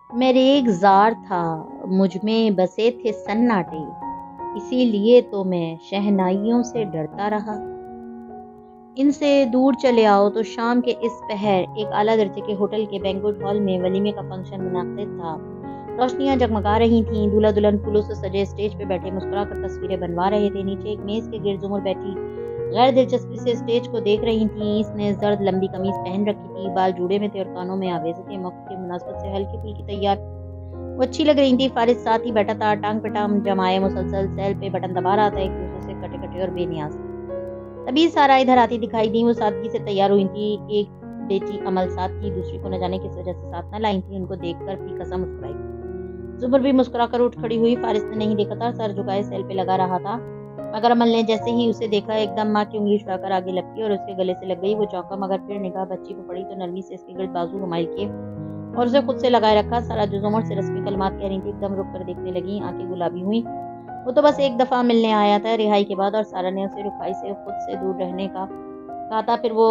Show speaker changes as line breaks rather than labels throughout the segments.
میریگ زار تھا مجھ میں بسے تھے سناٹے، اسی لیے تو میں شہنائیوں سے ڈرتا رہا۔ ان سے دور چلے آؤ تو شام کے اس پہر ایک اعلیٰ درجے کے ہوٹل کے بینکوٹ ہال میں ولیمے کا فنکشن منعقد تھا۔ روشنیاں جگمگا رہی تھیں، دولہا دلہن پھولوں سے سجے اسٹیج پہ بیٹھے مسکرا کر تصویریں بنوا رہے تھے۔ نیچے ایک میز کے گرد زمر بیٹھی غیر دلچسپی سے اسٹیج کو دیکھ رہی تھیں۔ اس نے زرد لمبی قمیص پہن رکھی تھی، بال جوڑے میں تھے اور کانوں میں آویزے تھے۔ موقع کی مناسبت سے ہلکی پھلکی تیار وہ اچھی لگ رہی تھی۔ فارس ساتھ ہی بیٹھا تھا، ٹانگ پہ ٹانگ جمائے مسلسل سیل پہ بٹن دبا رہا تھا، ایک دوسرے سے کٹے کٹے اور بے نیاز۔ تبھی سارا ادھر آتی دکھائی دی۔ وہ سادگی سے تیار ہوئی تھی، ایک بیٹی عمل ساتھ تھی، دوسری کو نہ جانے کس وجہ سے ساتھ نہ لائی تھی۔ ان کو دیکھ کر بھی قسم مسکرائی۔ زمر بھی مسکرا کر اٹھ کھڑی ہوئی۔ فارس نے نہیں دیکھا تھا، سر جھکائے سیل پہ لگا رہا تھا، مگر عمل نے جیسے ہی اسے دیکھا ایک دم ماں کی انگلی چھڑا کر آگے لپکی اور اس کے گلے سے لگ گئی۔ وہ چونکا، مگر پھر نگاہ بچی پہ پڑی تو نرمی سے اس کے گرد بازو گھمائل کیے اور اسے خود سے لگائے رکھا۔ سارا جو زمر سے رسمی کلمات کہہ رہی تھی ایک دم رک کر دیکھنے لگی، آنکھیں گلابی ہوئیں۔ وہ تو بس ایک دفعہ ملنے آیا تھا رہائی کے بعد، اور سارا نے اسے رکھائی سے خود سے دور رہنے کا کہا تھا۔ پھر وہ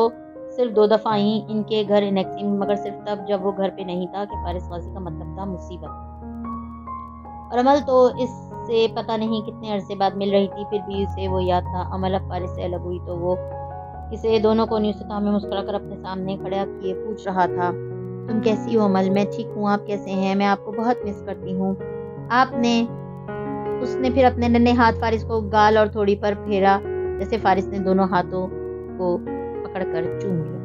صرف 2 دفعہ آئی ان کے گھر انیکسی میں، مگر صرف تب جب وہ گھر پہ نہیں تھا، کہ فارس غازی کا مطلب تھا مصیبت۔ اور عمل تو اس سے پتہ نہیں کتنے عرصے بعد مل رہی تھی، پھر بھی اسے وہ یاد تھا۔ عمل اب فارس سے الگ ہوئی تو وہ اسے دونوں کونیوں سے تھامے مسکرا کر اپنے سامنے کھڑا کیے پوچھ رہا تھا، تم کیسی ہو عمل؟ میں ٹھیک ہوں، آپ کیسے ہیں؟ میں آپ کو بہت مس کرتی ہوں۔ اس نے پھر اپنے ننھے ہاتھ فارس کو گال اور تھوڑی پر پھیرا، جیسے فارس نے دونوں ہاتھوں کو پکڑ کر چوم لیا۔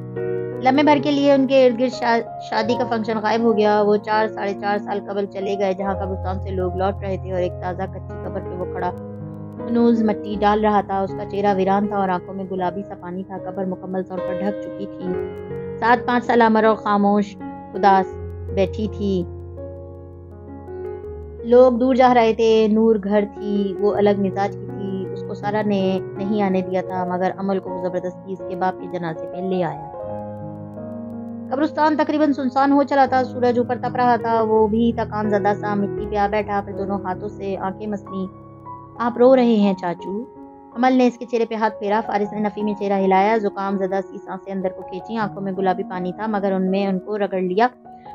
لمحے بھر کے لیے ان کے ارد گرد شادی کا فنکشن غائب ہو گیا۔ وہ 4 سال قبل چلے گئے، جہاں قبرستان سے لوگ لوٹ رہے تھے اور ایک تازہ کچی قبر پہ وہ کھڑا ہنوز مٹی ڈال رہا تھا۔ اس کا چہرہ ویران تھا اور آنکھوں میں گلابی سا پانی تھا۔ قبر مکمل طور پر ڈھک چکی تھی۔ 7-5 سال عمر اور خاموش اداس بیٹھی تھی۔ لوگ دور جا رہے تھے، نور گھر تھی، وہ الگ مزاج کی تھی۔ اس کو سارا نے نہیں آنے دیا تھا، مگر عمل کو زبردستی اس کے باپ کے جنازے پہ لے آیا۔ قبرستان تقریباً سنسان ہو چلا تھا، سورج اوپر تپ رہا تھا، وہ بھی تکان زدہ سا مٹی پہ آ بیٹھا، پھر دونوں ہاتھوں سے آنکھیں مسلی۔ آپ رو رہے ہیں چاچو؟ عمل نے اس کے چہرے پہ ہاتھ پھیرا۔ فارس نے نفی میں چہرہ ہلایا، زکام زدہ سی سانسیں اندر کو کھینچی، آنکھوں میں گلابی پانی تھا، مگر ان میں ان کو رگڑ لیا۔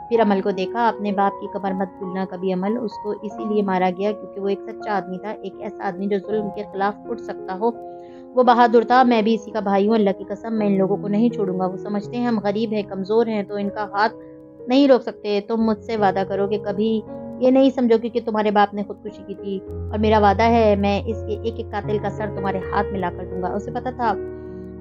پھر عمل کو دیکھا، اپنے باپ کی قبر مت بھولنا کبھی عمل، اس کو اسی لیے مارا گیا کیونکہ وہ ایک سچا آدمی تھا، ایک ایسا آدمی جو ظلم کے خلاف اٹھ سکتا ہو۔ وہ بہادر تھا، میں بھی اسی کا بھائی ہوں، اللہ کی قسم میں ان لوگوں کو نہیں چھوڑوں گا۔ وہ سمجھتے ہیں ہم غریب ہیں، کمزور ہیں، تو ان کا ہاتھ نہیں روک سکتے۔ تم مجھ سے وعدہ کرو کہ کبھی یہ نہیں سمجھو کہ تمہارے باپ نے خودکشی کی تھی، اور میرا وعدہ ہے میں اس کے ایک ایک قاتل کا سر تمہارے ہاتھ میں لا کر دوں گا۔ اسے پتا تھا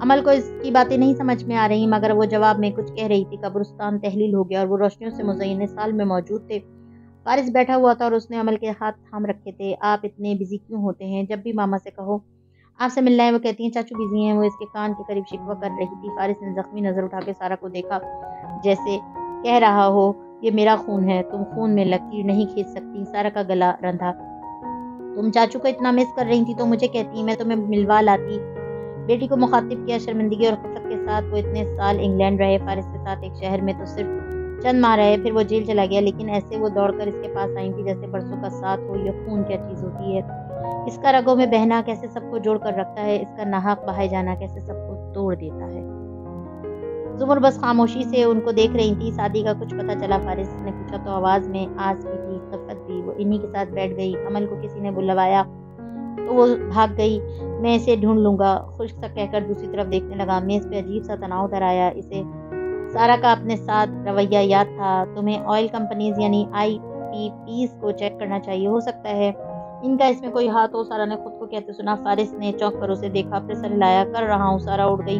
عمل کو اس کی باتیں نہیں سمجھ میں آ رہی، مگر وہ جواب میں کچھ کہہ رہی تھی۔ قبرستان تحلیل ہو گیا اور وہ روشنیوں سے مزین سال میں موجود تھے۔ فارس بیٹھا ہوا تھا اور اس نے عمل کے ہاتھ تھام رکھے تھے۔ آپ اتنے بزی کیوں ہوتے ہیں؟ جب بھی ماما سے کہو آپ سے ملنا ہے وہ کہتی ہیں چاچو بزی ہیں۔ وہ اس کے کان کے قریب شکوہ کر رہی تھی۔ فارس نے زخمی نظر اٹھا کے سارا کو دیکھا، جیسے کہہ رہا ہو یہ میرا خون ہے، تم خون میں لکیر نہیں کھینچ سکتی۔ سارا کا گلا رندھا، تم چاچو کو اتنا مس کر رہی تھی تو مجھے کہتی، میں تمہیں ملوا لاتی۔ بیٹی کو مخاطب کیا شرمندگی اور خفت کے ساتھ۔ وہ اتنے سال انگلینڈ رہے، فارس کے ساتھ ایک شہر میں تو صرف چند ماہ رہے، پھر وہ جیل چلا گیا، لیکن ایسے وہ دوڑ کر اس کے پاس آئی تھی جیسے برسوں کا ساتھ ہو۔ یہ خون کیا چیز ہوتی ہے؟ اس کا رگوں میں بہنا کیسے سب کو جوڑ کر رکھتا ہے، اس کا ناحق بہائے جانا کیسے سب کو توڑ دیتا ہے۔ زمر بس خاموشی سے ان کو دیکھ رہی تھی۔ شادی کا کچھ پتہ چلا؟ فارس نے پوچھا تو آواز میں آس بھی تھی، خفت بھی۔ وہ انہی کے ساتھ بیٹھ گئی۔ عمل کو کسی نے بلوایا تو وہ بھاگ گئی، میں اسے ڈھونڈ لوں گا، خشک سا کہہ کر دوسری طرف دیکھنے لگا۔ میز پہ عجیب سا تناؤ در آیا۔ اسے سارا کا اپنے ساتھ رویہ یاد تھا۔ تمہیں آئل کمپنیز یعنی IPPs کو چیک کرنا چاہیے، ہو سکتا ہے ان کا اس میں کوئی ہاتھ ہو، سارا نے خود کو کہتے سنا۔ فارس نے چونک کر اسے دیکھا، پھر سر ہلایا، کر رہا ہوں۔ سارا اٹھ گئی،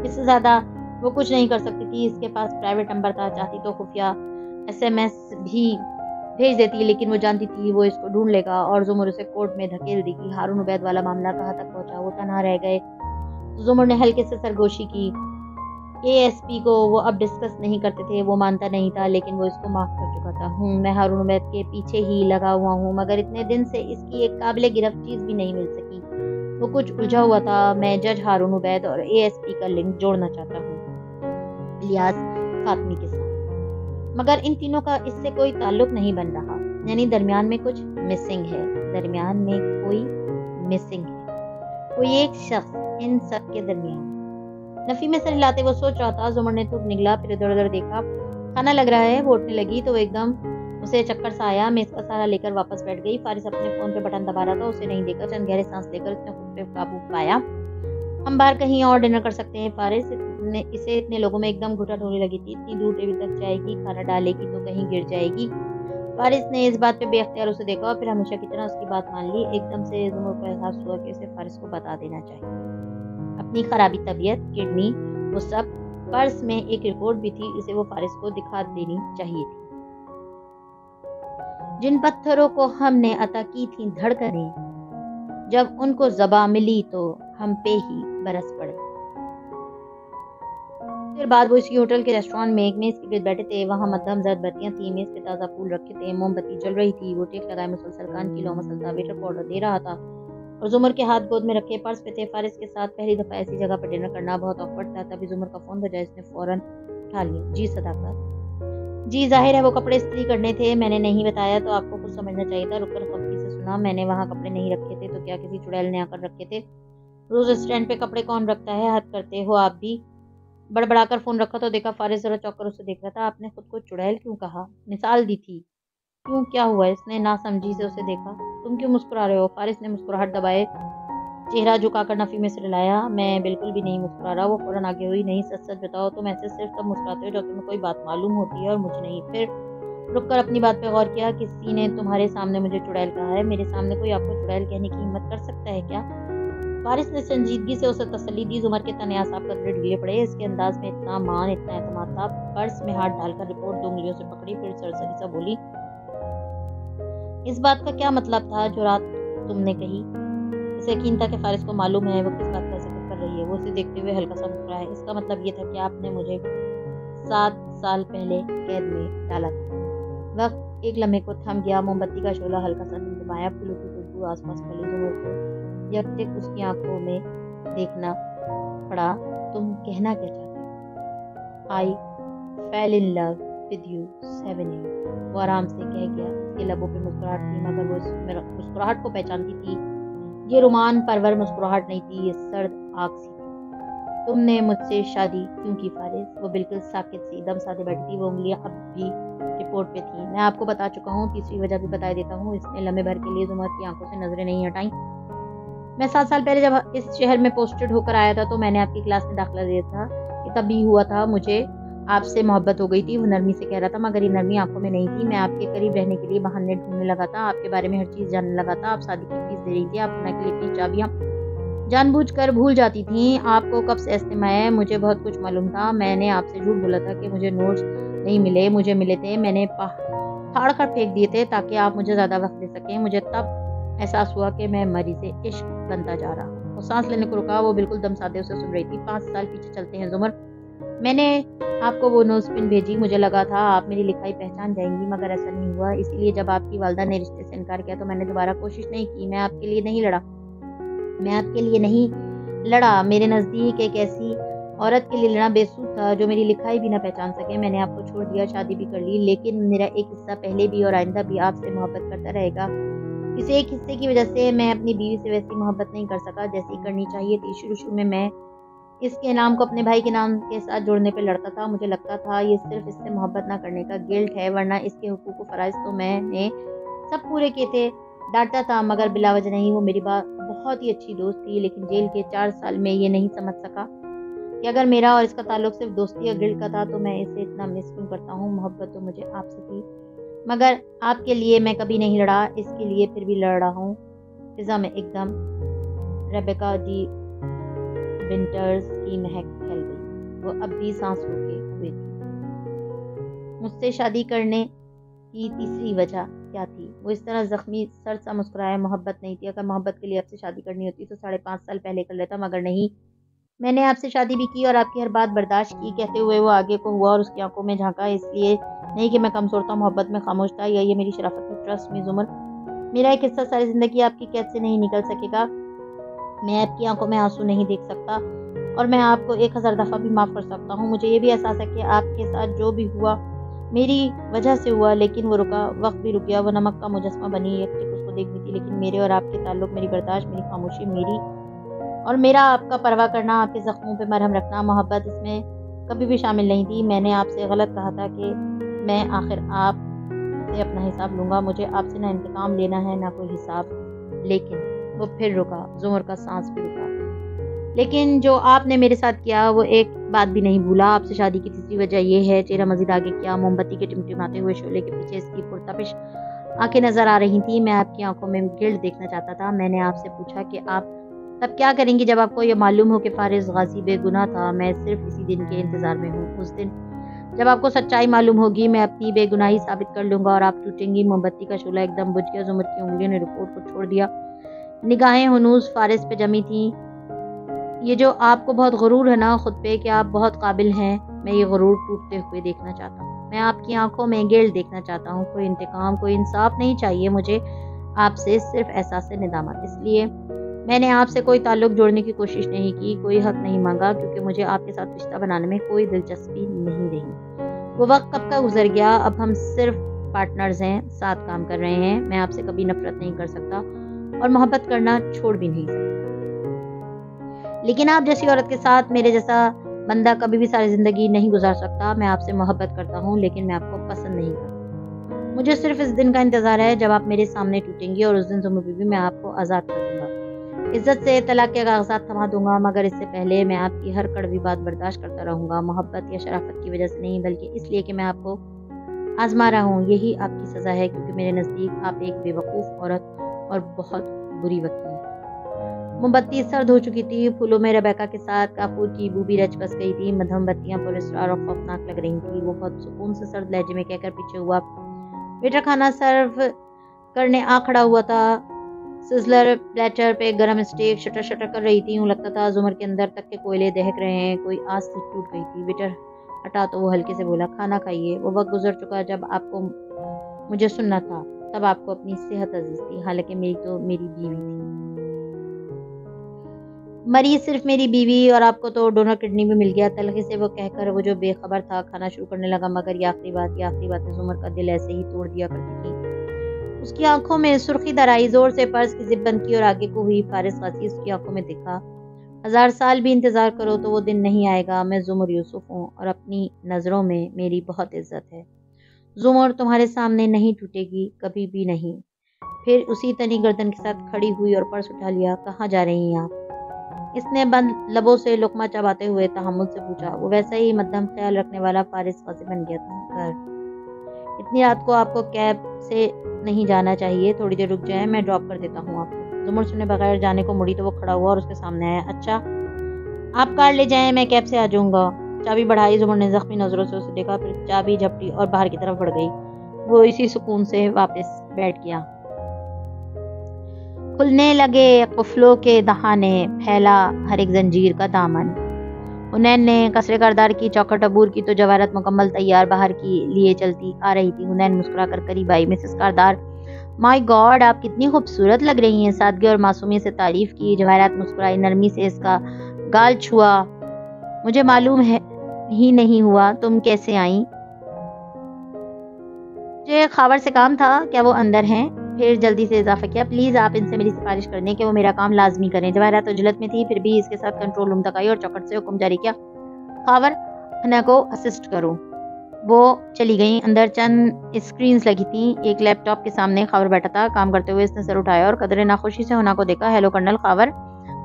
اس سے زیادہ وہ کچھ نہیں کر سکتی تھی۔ اس کے پاس پرائیویٹ نمبر تھا، چاہتی تو خفیہ SMS بھی بھیج دیتی، لیکن وہ جانتی تھی وہ اس کو ڈھونڈ لے گا اور زمر اسے کورٹ میں دھکیل دے گی۔ ہارون عبید والا معاملہ کہاں تک پہنچا؟ وہ تنہا رہ گئے۔ زمر نے ہلکے سے سرگوشی کی۔ ASP کو وہ اب ڈسکس نہیں کرتے تھے، وہ مانتا نہیں تھا، لیکن وہ اس کو معاف کر چکا تھا۔ میں ہارون عبید کے پیچھے ہی لگا ہوا ہوں، مگر اتنے دن سے اس کی ایک قابل گرفت چیز بھی نہیں مل سکی۔ وہ کچھ الجھا ہوا تھا۔ میں جج ہارون عبید اور ASP کا لنک جوڑنا چاہتا ہوں الیاس فاطمی کے ساتھ، مگر ان تینوں کا اس سے کوئی تعلق نہیں بن رہا، یعنی درمیان میں کچھ مسنگ ہے، درمیان میں کوئی مسنگ ہے، کوئی ایک شخص ان سب کے درمیان۔ نفی میں سر ہلاتے وہ سوچ رہا تھا۔ زمر نے تھوک نگلا، پھر ادھر ادھر دیکھا۔ کھانا لگ رہا ہے، وہ اٹھنے لگی تو وہ ایک دم اسے چکر سا آیا، میں اس کا سہارا لے کر واپس بیٹھ گئی۔ فارس اپنے فون پہ بٹن دبا رہا تھا، اسے نہیں دیکھا۔ چند گہرے سانس لے کر اس نے خود پہ قابو پایا۔ ہم باہر کہیں اور ڈنر کر سکتے ہیں فارس؟ اسے اتنے لوگوں میں ایک دم گھٹن ہونے لگی تھی۔ اتنی دور ٹیبل تک جائے گی، کھانا ڈالے گی تو کہیں گر جائے گی۔ فارس نے اس بات پہ بے اختیار اسے دیکھا اور پھر ہمیشہ کی طرح اس کی بات مان لی۔ ایک دم سے زمر کو احساس ہوا کہ اسے فارس کو بتا دینا چاہیے اپنی خرابی طبیعت، کڈنی، وہ سب۔ پرس میں ایک رپورٹ بھی تھی، اسے وہ فارس کو دکھا دینی چاہیے تھی۔ جن پتھروں کو ہم نے عطا کی تھیں دھڑکنیں، جب ان کو زباں ملی تو ہم پہ ہی برس پڑے۔ پھر بعد وہ اسی ہوٹل کے ریسٹورانٹ میں ایک میز کے گرد بیٹھے تھے۔ وہاں مدھم زرد بتیاں تھیں، میز پہ تازہ پھول رکھے تھے، موم بتی جل رہی تھی۔ وہ ٹیک لگائے مسلسل کان کی لو مسلتا ویٹر کو آرڈر دے رہا تھا اور زمر کے ہاتھ گود میں رکھے پرس پہ تھے۔ فارس کے ساتھ پہلی دفعہ ایسی جگہ پر ڈنر کرنا بہت آکورڈ تھا۔ تبھی زمر کا فون بجا، اس نے فوراً اٹھا لیا۔ جی صداقت؟ جی ظاہر ہے وہ کپڑے استری کرنے تھے، میں نے نہیں بتایا تو آپ کو کچھ سمجھنا چاہیے تھا۔ رک کر خفگی سے سنا، میں نے وہاں کپڑے نہیں رکھے تھے تو کیا کسی چڑیل نے آ کر رکھے تھے؟ روز اسٹینڈ پہ کپڑے کون رکھتا ہے؟ حد کرتے ہو آپ بھی۔ بڑبڑا کر فون رکھا تو دیکھا فارس ذرا چوک کر اسے دیکھ رہا تھا۔ آپ نے خود کو چڑیل کیوں کہا؟ مثال دی تھی۔ کیوں، کیا ہوا؟ اس نے ناسمجھی سے اسے دیکھا۔ تم کیوں مسکرا رہے ہو؟ فارس نے مسکراہٹ دبائے چہرہ جھکا کر نفی میں سے لایا۔ میں بالکل بھی نہیں مسکرا رہا۔ وہ فوراً آگے ہوئی۔ نہیں، سچ سچ بتاؤ، تم ایسے صرف تب مسکراتے ہو جب تمہیں کوئی بات معلوم ہوتی ہے اور مجھے نہیں۔ پھر رک کر اپنی بات پہ غور کیا۔ کسی نے تمہارے سامنے مجھے چڑیل کہا ہے؟ میرے سامنے کوئی آپ کو چڑیل کہنے کی ہمت کر سکتا ہے کیا؟ فارس نے سنجیدگی سے اسے تسلی دی۔ زمر کے تن اعصاب قدرے ڈھیلے پڑے۔ اس کے انداز میں اتنا مان، اتنا اعتماد تھا۔ پرس میں ہاتھ ڈال کر رپورٹ 2 انگلیوں سے پکڑی، پھر سرسری سا بولی، اس بات کا کیا مطلب تھا جو رات تم نے کہی؟ اسے یقین تھا کہ فارس کو معلوم ہے وہ کس بات کا ذکر کر رہی ہے۔ وہ اسے دیکھتے ہوئے ہلکا سا مسکرایا۔ اس کا مطلب یہ تھا کہ آپ نے مجھے 7 سال پہلے قید میں ڈالا تھا۔ وقت ایک لمحے کو تھم گیا۔ موم بتی کا شعلہ ہلکا سا ٹمٹمایا، پھولوں کی خوشبو آس پاس پھیلی۔ زمر کو یکٹک اس کی آنکھوں میں دیکھنا پڑا۔ تم کہنا کیا چاہتے ہو؟ I fell in love with you 7 years۔ وہ آرام سے کہہ گیا۔ اس کے لبوں پہ مسکراہٹ تھی مگر وہ اس مسکراہٹ کو پہچانتی تھی۔ یہ رومان پرور مسکراہٹ نہیں تھی، یہ سرد آگ سی تھی۔ تم نے مجھ سے شادی کیوں کی فارس؟ وہ بالکل ساکت سی دم سادے بیٹھی تھی۔ وہ انگلیاں اب بھی رپورٹ پہ تھیں۔ میں آپ کو بتا چکا ہوں، تیسری وجہ بھی بتا دیتا ہوں۔ اس نے لمحے بھر کے لیے زمر کی آنکھوں سے نظریں نہیں ہٹائیں۔ میں 7 سال پہلے جب اس شہر میں پوسٹڈ ہو کر آیا تھا تو میں نے آپ کی کلاس میں داخلہ لیا تھا۔ یہ تب بھی ہوا تھا، مجھے آپ سے محبت ہو گئی تھی۔ وہ نرمی سے کہہ رہا تھا مگر یہ نرمی آنکھوں میں نہیں تھی۔ میں آپ کے قریب رہنے کے لیے بہانے ڈھونڈنے لگا تھا، آپ کے بارے میں ہر چیز جاننے لگا تھا۔ آپ شادی کی فیس دے رہی تھی، آپ خانہ کے لیے اپنی چابیاں جان بوجھ کر بھول جاتی تھیں۔ آپ کو کب سے استماع ہے؟ مجھے بہت کچھ معلوم تھا۔ میں نے آپ سے جھوٹ بولا تھا کہ مجھے نوٹس نہیں ملے، مجھے ملے تھے۔ میں نے پھاڑ کر پھینک دیے تھے تاکہ آپ مجھے زیادہ وقت دے سکیں۔ مجھے تب احساس ہوا کہ میں مریض عشق بنتا جا رہا ہوں۔ وہ سانس لینے کو رکا۔ وہ بالکل دم سادے اسے سن رہی تھی۔ 5 سال پیچھے چلتے ہیں زمر۔ میں نے آپ کو وہ نوز پن بھیجی، مجھے لگا تھا آپ میری لکھائی پہچان جائیں گی مگر ایسا نہیں ہوا۔ اسی لیے جب آپ کی والدہ نے رشتے سے انکار کیا تو میں نے دوبارہ کوشش نہیں کی۔ میں آپ کے لیے نہیں لڑا۔ میرے نزدیک ایک ایسی عورت کے لیے لڑنا بے سود تھا جو میری لکھائی بھی نہ پہچان سکے۔ میں نے آپ کو چھوڑ دیا، شادی بھی کر لی، لیکن میرا ایک حصہ پہلے بھی اور آئندہ بھی آپ سے محبت کرتا رہے گا۔ اس ایک حصے کی وجہ سے میں اپنی بیوی سے ویسی محبت نہیں کر سکا جیسی کرنی چاہیے تھی۔ شروع میں اس کے نام کو اپنے بھائی کے نام کے ساتھ جوڑنے پہ لڑتا تھا۔ مجھے لگتا تھا یہ صرف اس سے محبت نہ کرنے کا گلٹ ہے، ورنہ اس کے حقوق و فرائض تو میں نے سب پورے کیے تھے۔ ڈانٹتا تھا مگر بلا وجہ نہیں۔ وہ میری بہت ہی اچھی دوست تھی، لیکن جیل کے 4 سال میں یہ نہیں سمجھ سکا کہ اگر میرا اور اس کا تعلق صرف دوستی یا گلٹ کا تھا تو میں اسے اتنا مس کیوں کرتا ہوں۔ محبت تو مجھے آپ سے تھی مگر آپ کے لیے میں کبھی نہیں لڑا، اس کے لیے پھر بھی لڑ رہا ہوں۔ فضا میں ایک دم ریبیکا ڈی ونٹرز کی مہک پھیل گئی۔ وہ اب بھی سانس روکے ہوئے تھی۔ مجھ سے شادی کرنے کی تیسری وجہ کیا تھی؟ وہ اس طرح زخمی سر سا مسکرایا۔ محبت نہیں تھی۔ اگر محبت کے لیے آپ سے شادی کرنی ہوتی تو 5.5 سال پہلے کر لیتا، مگر نہیں۔ میں نے آپ سے شادی بھی کی اور آپ کی ہر بات برداشت کی۔ کہتے ہوئے وہ آگے کو ہوا اور اس کی آنکھوں میں جھانکا۔ اس لیے نہیں کہ میں کمزور تھا، محبت میں خاموش تھا، یا یہ میری شرافت تھی۔ ٹرسٹ می زمر، میرا ایک حصہ ساری زندگی آپ کی قید سے نہیں نکل سکے گا۔ میں آپ کی آنکھوں میں آنسو نہیں دیکھ سکتا اور میں آپ کو 1000 دفعہ بھی معاف کر سکتا ہوں۔ مجھے یہ بھی احساس ہے کہ آپ کے ساتھ جو بھی ہوا میری وجہ سے ہوا، لیکن وہ رکا، وقت بھی رک گیا۔ وہ نمک کا مجسمہ بنی ایک ٹک اس کو دیکھتی تھی، لیکن میرے اور آپ کے تعلق، میری برداشت، میری خاموشی، میری اور میرا آپ کا پرواہ کرنا، آپ کے زخموں پہ مرہم رکھنا، محبت اس میں کبھی بھی شامل نہیں تھی۔ میں نے آپ سے غلط کہا تھا کہ میں آخر آپ سے اپنا حساب لوں گا. مجھے آپ سے نہ انتقام لینا ہے نہ کوئی حساب. لیکن وہ پھر رکا. زمر کا سانس بھی رکا. لیکن جو آپ نے میرے ساتھ کیا وہ ایک بات بھی نہیں بھولا. آپ سے شادی کی تیسری وجہ یہ ہے. چہرہ مزید آگے کیا. موم بتی کے ٹمٹماتے ہوئے شعلے کے پیچھے اس کی پرتپش آنکھیں نظر آ رہی تھیں. میں آپ کی آنکھوں میں گلڈ دیکھنا چاہتا تھا. میں نے آپ سے پوچھا کہ آپ تب کیا کریں گی جب آپ کو یہ معلوم ہو کہ فارس غازی بے گناہ تھا. میں صرف اسی دن کے انتظار میں ہوں. اس دن جب آپ کو سچائی معلوم ہوگی میں اپنی بے گناہی ثابت کر لوں گا اور آپ ٹوٹیں گی. موم بتی کا شعلہ ایک دم بجھ گیا. زمر کی انگلیوں نے رپورٹ کو چھوڑ دیا. نگاہیں ہنوز فارس پہ جمی تھیں. یہ جو آپ کو بہت غرور ہے نا خود پہ کہ آپ بہت قابل ہیں, میں یہ غرور ٹوٹتے ہوئے دیکھنا چاہتا ہوں. میں آپ کی آنکھوں میں گیل دیکھنا چاہتا ہوں. کوئی انتقام, کوئی انصاف نہیں چاہیے مجھے آپ سے, صرف احساس ندامت. اس لیے میں نے آپ سے کوئی تعلق جوڑنے کی کوشش نہیں کی, کوئی حق نہیں مانگا, کیونکہ مجھے آپ کے ساتھ رشتہ بنانے میں کوئی دلچسپی نہیں رہی. وہ وقت کب کا گزر گیا. اب ہم صرف پارٹنرز ہیں, ساتھ کام کر رہے ہیں. میں آپ سے کبھی نفرت نہیں کر سکتا اور محبت کرنا چھوڑ بھی نہیں سکتا. لیکن آپ جیسی عورت کے ساتھ میرے جیسا بندہ کبھی بھی ساری زندگی نہیں گزار سکتا. میں آپ سے محبت کرتا ہوں لیکن میں آپ کو پسند نہیں کرتا. مجھے صرف اس دن کا انتظار ہے جب آپ میرے سامنے ٹوٹیں گی, اور اس دن زمر بیوی میں آپ کو آزاد کر دوں گا. عزت سے طلاق کے کاغذات تھما دوں گا, مگر اس سے پہلے میں آپ کی ہر کڑوی بات برداشت کرتا رہوں گا. محبت یا شرافت کی وجہ سے نہیں, بلکہ اس لیے کہ میں آپ کو آزما رہا ہوں. یہی آپ کی سزا ہے, کیونکہ میرے نزدیک آپ ایک بے وقوف عورت اور بہت بری وکیل ہیں. موم بتی سرد ہو چکی تھی. پھولوں میں ریبیکا کے ساتھ کافور کی بو بھی رچ بس گئی تھی. مدھم بتیاں پر اسرار اور خوفناک لگ رہی تھی. وہ بہت سکون سے سرد لہجے میں کہہ کر پیچھے ہوا. ویٹر کھانا سرو کرنے آ کھڑا ہوا تھا. سزلر پلیٹر پہ گرم اسٹیک شٹر شٹر کر رہی تھی. یوں لگتا تھا زمر کے اندر تک کے کوئلے دہک رہے ہیں. کوئی آس تھی ٹوٹ گئی تھی. ویٹر ہٹا تو وہ ہلکے سے بولا, کھانا کھائیے. وہ وقت گزر چکا جب آپ کو مجھے سننا تھا. تب آپ کو اپنی صحت عزیز تھی, حالانکہ میری تو میری بیوی تھی. مریض صرف میری بیوی, اور آپ کو تو ڈونر کڈنی بھی مل گیا. تلخی سے وہ کہہ کر وہ جو بے خبر تھا کھانا شروع کرنے لگا. مگر یہ آخری باتیں زمر کا دل ایسے ہی توڑ دیا کرتی تھی. اس کی آنکھوں میں سرخی در آئی. زور سے پرس کی زپ بند کی اور آگے کو ہوئی. فارس غازی اس کی آنکھوں میں دیکھا. 1000 سال بھی انتظار کرو تو وہ دن نہیں آئے گا. میں زمر یوسف ہوں اور اپنی نظروں میں میری بہت عزت ہے. زمر تمہارے سامنے نہیں ٹوٹے گی, کبھی بھی نہیں. پھر اسی تنی گردن کے ساتھ کھڑی ہوئی اور پرس اٹھا لیا. کہاں جا رہی ہیں آپ؟ اس نے بند لبوں سے لقمہ چباتے ہوئے تحمل سے پوچھا. وہ ویسا ہی مدھم خیال رکھنے والا فارس غازی بن گیا تھا. گھر. اتنی رات کو آپ کو کیب سے نہیں جانا چاہیے. تھوڑی دیر رک جائیں, میں ڈراپ کر دیتا ہوں آپ کو. زمر سنے بغیر جانے کو مڑی تو وہ کھڑا ہوا اور اس کے سامنے آیا. اچھا, آپ کار لے جائیں, میں کیب سے آ جاؤں گا. چابی بڑھائی. زمر نے زخمی نظروں سے اسے دیکھا, پھر چابی جھپٹی اور باہر کی طرف بڑھ گئی. وہ اسی سکون سے واپس بیٹھ گیا. کھلنے لگے قفلوں کے دہانے, پھیلا ہر ایک زنجیر کا دامن. حنین نے قصر کردار کی چوکھٹ عبور کی تو جواہرات مکمل تیار باہر کی لیے چلتی آ رہی تھی. حنین مسکرا کر قریب آئی. مسز کردار, مائی گاڈ, آپ کتنی خوبصورت لگ رہی ہیں. سادگی اور معصومیت سے تعریف کی. جواہرات مسکرائی, نرمی سے اس کا گال چھوا. مجھے معلوم ہی نہیں ہوا تم کیسے آئیں. مجھے خاور سے کام تھا. کیا وہ اندر ہیں؟ پھر جلدی سے اضافہ کیا, پلیز آپ ان سے میری سفارش کر دیں کہ وہ میرا کام لازمی کریں. جواہرات تو جلت میں تھی, پھر بھی اس کے ساتھ کنٹرول روم تک آئی اور چوکھٹ سے حکم جاری کیا, خاور حنا کو اسسٹ کرو. وہ چلی گئیں. اندر چند اسکرینز لگی تھیں. ایک لیپ ٹاپ کے سامنے خاور بیٹھا تھا. کام کرتے ہوئے اس نے سر اٹھایا اور قدرے ناخوشی سے حنا کو دیکھا. Hello colonel Khawar.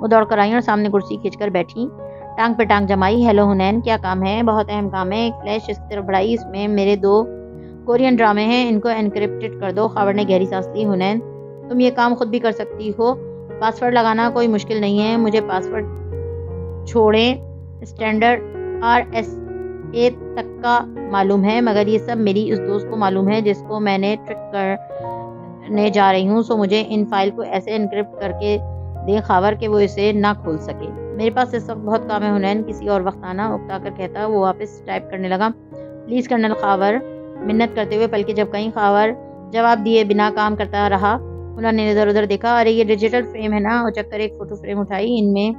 وہ دوڑ کر آئیں اور سامنے کرسی کھینچ کر بیٹھی, ٹانگ پہ ٹانگ جمائی. ہیلو حنین, کیا کام ہے؟ بہت اہم کام ہے. ایک فلیش اس کی طرف بڑھائی. اس میں میرے 2 کورین ڈرامے ہیں, ان کو انکرپٹڈ کر دو. خاور نے گہری سانس لی. حنین, تم یہ کام خود بھی کر سکتی ہو. پاسورڈ لگانا کوئی مشکل نہیں ہے. مجھے پاسورڈ چھوڑیں اسٹینڈرڈ RSA تک کا معلوم ہے, مگر یہ سب میری اس دوست کو معلوم ہے جس کو میں نے ٹرک کرنے جا رہی ہوں. سو مجھے ان فائل کو ایسے انکرپٹ کر کے دیں خاور کہ وہ اسے نہ کھول سکے. میرے پاس اس وقت بہت کام ہے حنین, کسی اور وقت آنا. اکتا کر کہتا وہ واپس ٹائپ کرنے لگا. پلیز کرنل خاور, منت کرتے ہوئے پلکیں جھپکائیں. خاور جواب دیے بنا کام کرتا رہا. انہوں نے ادھر ادھر دیکھا. ارے یہ ڈیجیٹل فریم ہے نا. اچک کر ایک فوٹو فریم اٹھائی. ان میں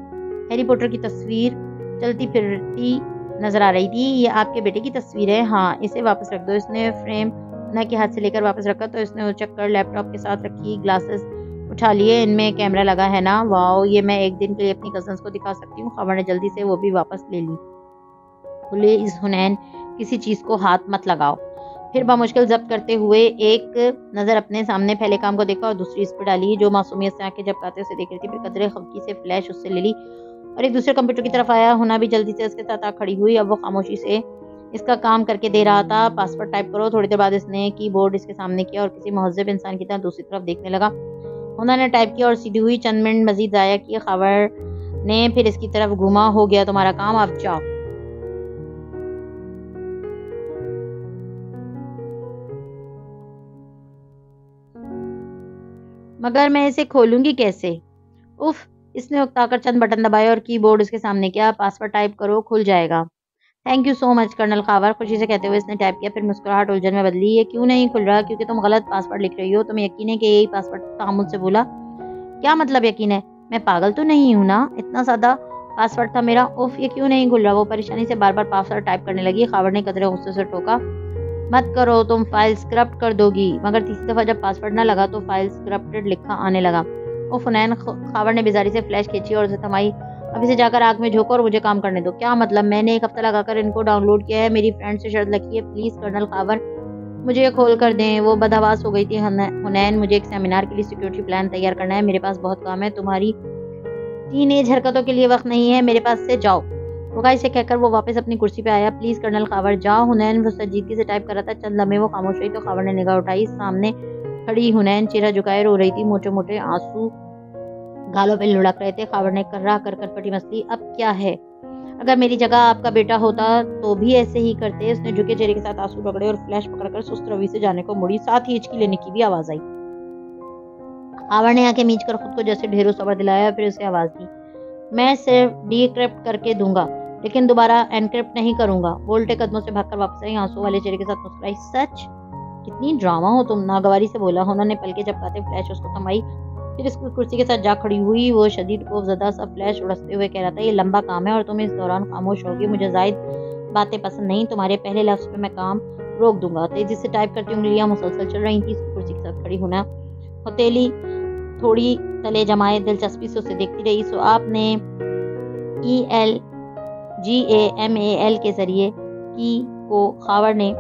ہیری پوٹر کی تصویر چلتی پھرتی نظر آ رہی تھی. یہ آپ کے بیٹے کی تصویر ہے؟ ہاں. اسے واپس رکھ دو. اس نے فریم حنا کے ہاتھ سے لے کر واپس رکھا تو اس نے اچک کر لیپ ٹاپ کے ساتھ رکھی گلاسز اٹھا لیے. ان میں کیمرہ لگا ہے نا. واو, یہ میں ایک دن کے لیے اپنی کزنس کو دکھا سکتی ہوں. خاور نے جلدی سے وہ بھی واپس لے لی. پلیز حنین, کسی چیز کو ہاتھ مت لگاؤ. پھر بمشکل ضبط کرتے ہوئے ایک نظر اپنے سامنے پھیلے کام کو دیکھا اور دوسری اس پر ڈالی جو معصومیت سے آنکھیں جھپکاتے اسے دیکھ رہی تھی۔ پھر قدرے خفگی سے فلیش اس سے لے لی اور ایک دوسرے کمپیوٹر کی طرف آیا۔ ہونا بھی جلدی سے اس کے ساتھ آ کھڑی ہوئی۔ اب وہ خاموشی سے اس کا کام کر کے دے رہا تھا۔ پاسورڈ ٹائپ کرو۔ تھوڑی دیر بعد اس نے کی بورڈ اس کے سامنے کیا اور کسی مہذب انسان کی طرح دوسری طرف دیکھنے لگا۔ ہونا نے ٹائپ کیا اور سیدھی ہوئی۔ چند منٹ مزید ضائع کیے۔ خاور نے پھر اس کی طرف گھوما۔ ہو گیا تمہارا کام، اب جاؤ۔ مگر میں اسے کھولوں گی کیسے؟ اف، اس نے اکتا کر چند بٹن دبائے اور کی بورڈ اس کے سامنے کیا۔ پاسورڈ ٹائپ کرو، کھل جائے گا۔ Thank you so much colonel Khawar, خوشی سے کہتے ہوئے اس نے ٹائپ کیا۔ پھر مسکراہٹ الجھن میں بدلی۔ یہ کیوں نہیں کھل رہا؟ کیونکہ تم غلط پاسورڈ لکھ رہی ہو۔ تمہیں یقین ہے کہ یہی پاسورڈ تھا؟ مجھ سے بولا۔ کیا مطلب یقین ہے؟ میں پاگل تو نہیں ہوں نا؟ اتنا سادہ پاسورڈ تھا میرا۔ اف، یہ کیوں نہیں کھل رہا؟ وہ پریشانی سے بار بار پاسورڈ ٹائپ کرنے لگی۔ خاور نے قدرے غصے سے ٹوکا، مت کرو، تم فائلز کرپٹ کر دو گی۔ مگر تیسری دفعہ جب پاسورڈ نہ لگا تو فائلز کرپٹڈ لکھا آنے لگا۔ فنین، خاور نے بیزاری سے فلیش کھینچی اور اسے تھمائی۔ اب اسے جا کر آگ میں جھونکو اور مجھے کام کرنے دو۔ کیا مطلب؟ میں نے ایک ہفتہ لگا کر ان کو ڈاؤن لوڈ کیا ہے۔ میری فرینڈ سے شرط لگی ہے، پلیز کرنل خاور مجھے یہ کھول کر دیں۔ وہ بدحواس ہو گئی تھی۔ حنین، مجھے ایک سیمینار کے لیے سیکیورٹی پلان تیار کرنا ہے، میرے پاس بہت کام ہے، تمہاری ٹین ایج حرکتوں کے لیے وقت نہیں ہے میرے پاس، سے جاؤ۔ رکائی سے کہہ کر وہ واپس اپنی کرسی پہ آیا۔ پلیز کرنل خاور جاؤ۔ حنین وہ سنجیدگی سے ٹائپ کر رہا تھا۔ چند لمحے وہ خاموش رہی تو خاور نے نگاہ اٹھائی۔ سامنے کھڑی حنین چہرہ جھکائے رو رہی تھی۔ موٹے موٹے آنسو گالوں پہ لڑک رہے تھے۔ خاور نے کرا کر پٹی مسلی۔ اب کیا ہے؟ اگر میری جگہ آپ کا بیٹا ہوتا تو بھی ایسے ہی کرتے۔ اس نے جھکے چہرے کے ساتھ آنسو رگڑے اور فلیش پکڑ کر سست روی سے جانے کو مڑی، ساتھ ہی ہچکی لینے کی بھی آواز آئی۔ خاور نے آنکھیں میچ کر خود کو جیسے ڈھیروں صبر دلایا، پھر اسے آواز دی، میں صرف ڈی کرپٹ کر کے دوں گا لیکن دوبارہ انکرپٹ نہیں کروں گا۔ وہ الٹے قدموں سے بھاگ کر واپس آئی، آنسو والے چہرے کے ساتھ مسکرائی۔ سچ؟ کتنی ڈرامہ ہو تم، ناگواری سے بولا۔ ہونا نے پلکیں جھپکاتے فلیش اس کو تھمائی، پھر اس کی کرسی کے ساتھ جا کھڑی ہوئی۔ وہ شدید خوف زدہ سا فلیش اڑستے ہوئے کہہ رہا تھا، یہ لمبا کام ہے اور تم اس دوران خاموش ہوگی۔ مجھے زائد باتیں پسند نہیں، تمہارے پہلے لفظ پہ میں کام روک دوں گا۔ تیزی سے ٹائپ کرتی انگلیاں مسلسل چل رہی تھیں۔ اس کی کرسی کے ساتھ کھڑی ہونا ہتھیلی تھوڑی تلے جمائے دلچسپی سے اسے دیکھتی رہی۔ سو آپ نے ELGAMAL کے ذریعے کی کو؟ خاور نے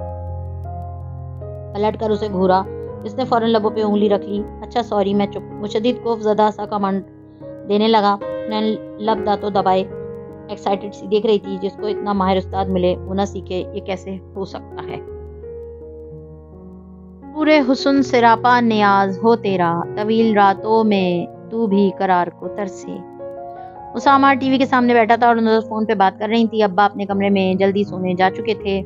پلٹ کر اسے گھورا۔ اس نے فوراً لبوں پہ انگلی رکھ لی۔ اچھا سوری، میں چپ۔ وہ شدید خوف زدہ سا کمانڈ دینے لگا۔ میں لب دانتوں دبائے ایکسائٹڈ سی دیکھ رہی تھی، جس کو اتنا ماہر استاد ملے وہ نہ سیکھے، یہ کیسے ہو سکتا ہے؟ پورے حسن سراپا نیاز ہو تیرا، طویل راتوں میں تو بھی قرار کو ترسے۔ اسامہ ٹی وی کے سامنے بیٹھا تھا اور نظر فون پہ بات کر رہی تھی۔ ابا اپنے کمرے میں جلدی سونے جا چکے تھے۔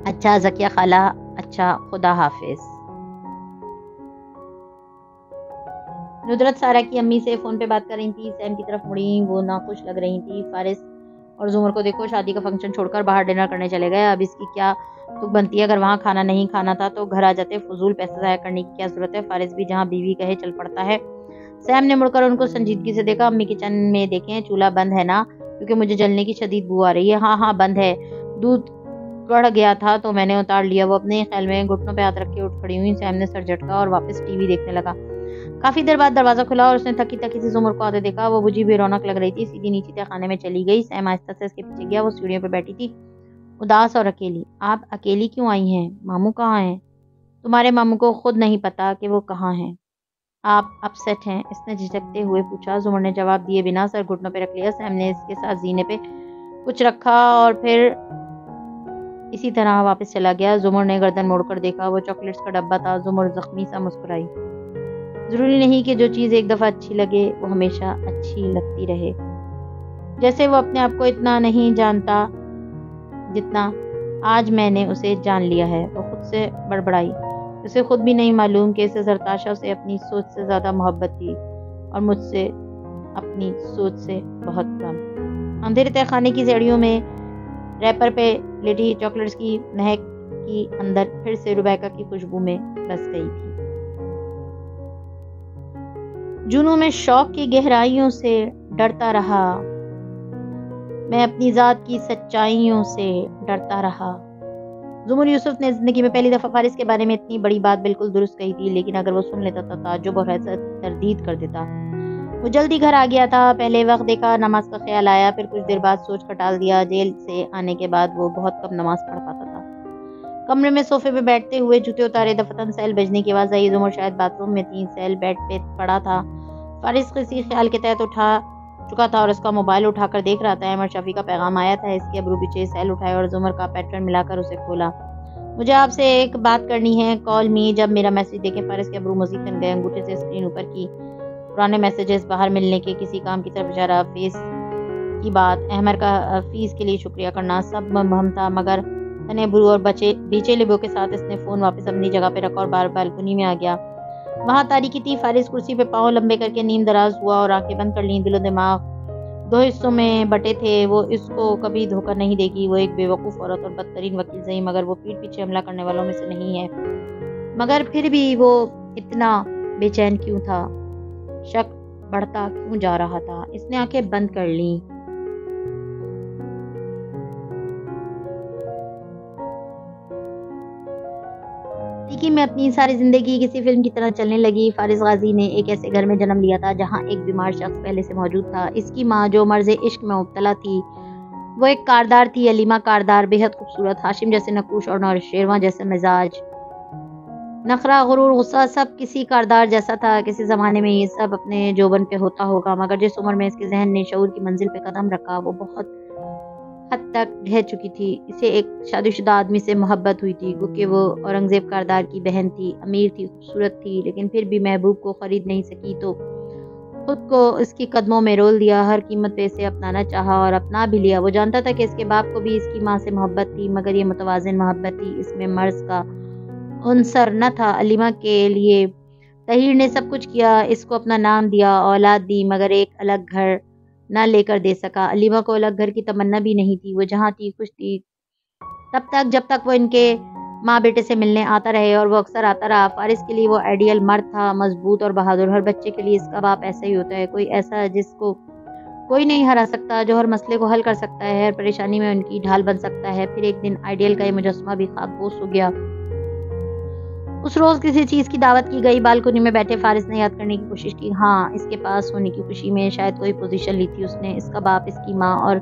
اچھا ذکیہ خالہ، اچھا، خدا حافظ۔ ندرت سارا کی امی سے فون پہ بات کر رہی تھی۔ سیم کی طرف مڑی، وہ ناخوش لگ رہی تھی۔ فارس اور زمر کو دیکھو، شادی کا فنکشن چھوڑ کر باہر ڈنر کرنے چلے گئے۔ اب اس کی کیا تک بنتی ہے؟ اگر وہاں کھانا نہیں کھانا تھا تو گھر آ جاتے، فضول پیسے ضائع کرنے کی کیا ضرورت ہے؟ فارس بھی جہاں بیوی کہے چل پڑتا ہے۔ سیم نے مڑ کر ان کو سنجیدگی سے دیکھا۔ امی کچن میں دیکھیں، چولہا بند ہے نا؟ کیونکہ مجھے جلنے کی شدید بو آ رہی ہے۔ ہاں بند ہے، دودھ کڑ گیا تھا تو میں نے اتار لیا۔ وہ اپنے خیال میں گھٹنوں پہ ہاتھ رکھ کے اٹھ کھڑی ہوئی۔ سیم نے سر جھٹکا اور واپس ٹی وی دیکھنے لگا۔ کافی دیر بعد دروازہ کھلا اور اس نے تھکی تھکی سی زمر کو آتے دیکھا۔ وہ بجھی بے رونق لگ رہی تھی، سیدھی نیچے تہ خانے میں چلی گئی۔ سیم آہستہ سے اس کے پیچھے گیا۔ وہ سیڑھیوں پہ بیٹھی تھی، اداس اور اکیلی۔ آپ اکیلی کیوں آئی ہیں؟ ماموں کہاں ہیں؟ تمہارے ماموں کو خود نہیں پتا کہ وہ کہاں ہیں؟ آپ اپسیٹ ہیں؟ اس نے جھجکتے ہوئے پوچھا۔ زمر نے جواب دیے بنا سر گھٹنوں پہ رکھ لیا۔ سیم نے اس کے ساتھ زینے پہ کچھ رکھا اور پھر اسی طرح واپس چلا گیا۔ زمر نے گردن موڑ کر دیکھا، وہ چاکلیٹس کا ڈبہ تھا۔ زمر زخمی سا مسکرائی۔ ضروری نہیں کہ جو چیز ایک دفعہ اچھی لگے وہ ہمیشہ اچھی لگتی رہے، جیسے وہ اپنے آپ کو اتنا نہیں جانتا جتنا آج میں نے اسے جان لیا ہے۔ وہ خود سے بڑبڑائی، اسے خود بھی نہیں معلوم کہ اسے زرتاشا سے اپنی سوچ سے زیادہ محبت تھی اور مجھ سے اپنی سوچ سے بہت کم۔ اندھیرے تہ خانے کی سیڑھیوں میں ریپر پہ لیٹی چاکلیٹس کی مہک کی اندر پھر سے ریبیکا کی خوشبو میں بس گئی تھی۔ جنوں میں شوق کی گہرائیوں سے ڈرتا رہا، میں اپنی ذات کی سچائیوں سے ڈرتا رہا۔ زمر یوسف نے زندگی میں پہلی دفعہ فارس کے بارے میں اتنی بڑی بات بالکل درست کہی تھی، لیکن اگر وہ سن لیتا تو تعجب اور حیرت تردید کر دیتا۔ وہ جلدی گھر آ گیا تھا۔ پہلے وقت دیکھا، نماز کا خیال آیا، پھر کچھ دیر بعد سوچ کر ٹال دیا۔ جیل سے آنے کے بعد وہ بہت کم نماز پڑھ پاتا تھا۔ کمرے میں صوفے پہ بیٹھتے ہوئے جوتے اتارے دفتن سیل بجنے کی آواز آئی. زمر شاید باتھ روم میں تھی. سیل بیڈ پہ پڑا تھا. فارس کسی خیال کے تحت اٹھا چکا تھا اور اس کا موبائل اٹھا کر دیکھ رہا تھا. احمد شفیع کا پیغام آیا تھا. اس کے ابرو بچے. سیل اٹھائے اور زمر کا پیٹرن ملا کر اسے کھولا. مجھے آپ سے ایک بات کرنی ہے. کال می. جب میرا میسج دیکھے فارس کے ابرو مزید تن گئے. انگوٹھے سے اسکرین اوپر کی. پرانے میسیجز باہر ملنے کے کسی کام کی طرف اشارہ. فیس کی بات. احمد کا فیس کے لیے شکریہ کرنا سب مبہم تھا مگر تنے برو اور بیچے لبوں کے ساتھ اس نے فون واپس اپنی جگہ پہ رکھا اور بار بالکنی میں آ گیا. وہاں تاریکی تھی. فارس کرسی پہ پاؤں لمبے کر کے نیم دراز ہوا اور آنکھیں بند کر لیں. دل و دماغ دو حصوں میں بٹے تھے. وہ اس کو کبھی دھوکہ نہیں دے گی. وہ ایک بے وقوف عورت اور بدترین وکیل صحیح مگر وہ پیٹھ پیچھے حملہ کرنے والوں میں سے نہیں ہے. مگر پھر بھی وہ اتنا بے چین کیوں تھا؟ شک بڑھتا کیوں جا رہا تھا؟ اس نے آنکھیں بند کر لیں. میں اپنی ساری زندگی کسی فلم کی طرح چلنے لگی. فارس غازی نے ایک ایسے گھر میں جنم لیا تھا جہاں ایک بیمار شخص پہلے سے موجود تھا. اس کی ماں جو مرض عشق میں مبتلا تھی وہ ایک کاردار تھی. علیمہ کاردار، بے حد خوبصورت، ہاشم جیسے نقوش اور نوشیروان جیسے مزاج. نخرہ، غرور، غصہ سب کسی کاردار جیسا تھا. کسی زمانے میں یہ سب اپنے جوبن پہ ہوتا ہوگا مگر جس عمر میں اس کے ذہن نے شعور کی منزل پہ قدم رکھا وہ بہت حد تک ڈھہ چکی تھی. اسے ایک شادی شدہ آدمی سے محبت ہوئی تھی کیونکہ وہ اورنگزیب کاردار کی بہن تھی. امیر تھی، خوبصورت تھی لیکن پھر بھی محبوب کو خرید نہیں سکی تو خود کو اس کی قدموں میں رول دیا. ہر قیمت پہ اسے اپنانا چاہا اور اپنا بھی لیا. وہ جانتا تھا کہ اس کے باپ کو بھی اس کی ماں سے محبت تھی مگر یہ متوازن محبت تھی. اس میں مرض کا عنصر نہ تھا. علیمہ کے لیے طاہر نے سب کچھ کیا. اس کو اپنا نام دیا، اولاد دی مگر ایک الگ گھر نہ لے کر دے سکا. علیمہ کو الگ گھر کی تمنا بھی نہیں تھی. وہ جہاں تھی خوش تھی تب تک جب تک وہ ان کے ماں بیٹے سے ملنے آتا رہے اور وہ اکثر آتا رہا. فارس کے لیے وہ آئیڈیل مرد تھا، مضبوط اور بہادر. ہر بچے کے لیے اس کا باپ ایسا ہی ہوتا ہے. کوئی ایسا جس کو کوئی نہیں ہرا سکتا، جو ہر مسئلے کو حل کر سکتا ہے، ہر پریشانی میں ان کی ڈھال بن سکتا ہے. پھر ایک دن آئیڈیل کا یہ مجسمہ بھی خاک پوش ہو گیا. اس روز کسی چیز کی دعوت کی گئی. بالکنی میں بیٹھے فارس نے یاد کرنے کی کوشش کی. ہاں، اس کے پاس ہونے کی خوشی میں شاید کوئی پوزیشن لی تھی اس نے. اس کا باپ، اس کی ماں اور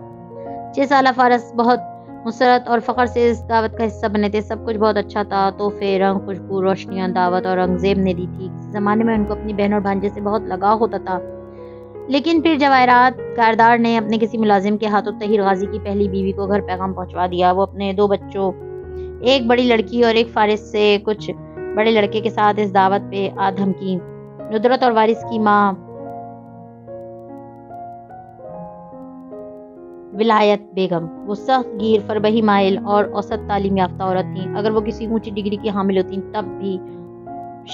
6 سالہ فارس بہت مسرت اور فخر سے اس دعوت کا حصہ بنے تھے. سب کچھ بہت اچھا تھا. تحفے، رنگ، خوشبو، روشنیاں. دعوت اورنگزیب نے دی تھی. کسی زمانے میں ان کو اپنی بہن اور بھانجے سے بہت لگاؤ ہوتا تھا لیکن پھر جواہرات کاردار نے اپنے کسی ملازم کے ہاتھوں طاہر غازی کی پہلی بیوی کو گھر پیغام پہنچوا دیا. وہ اپنے 2 بچوں، ایک بڑی لڑکی اور ایک فارس سے کچھ بڑے لڑکے کے ساتھ اس دعوت پہ آ دھمکی. ندرت اور وارث کی ماں ولایت بیگم. وہ سخت گیر، فربہی مائل اور اوسط تعلیم یافتہ عورت تھیں. اگر وہ کسی اونچی ڈگری کی حامل ہوتیں تب بھی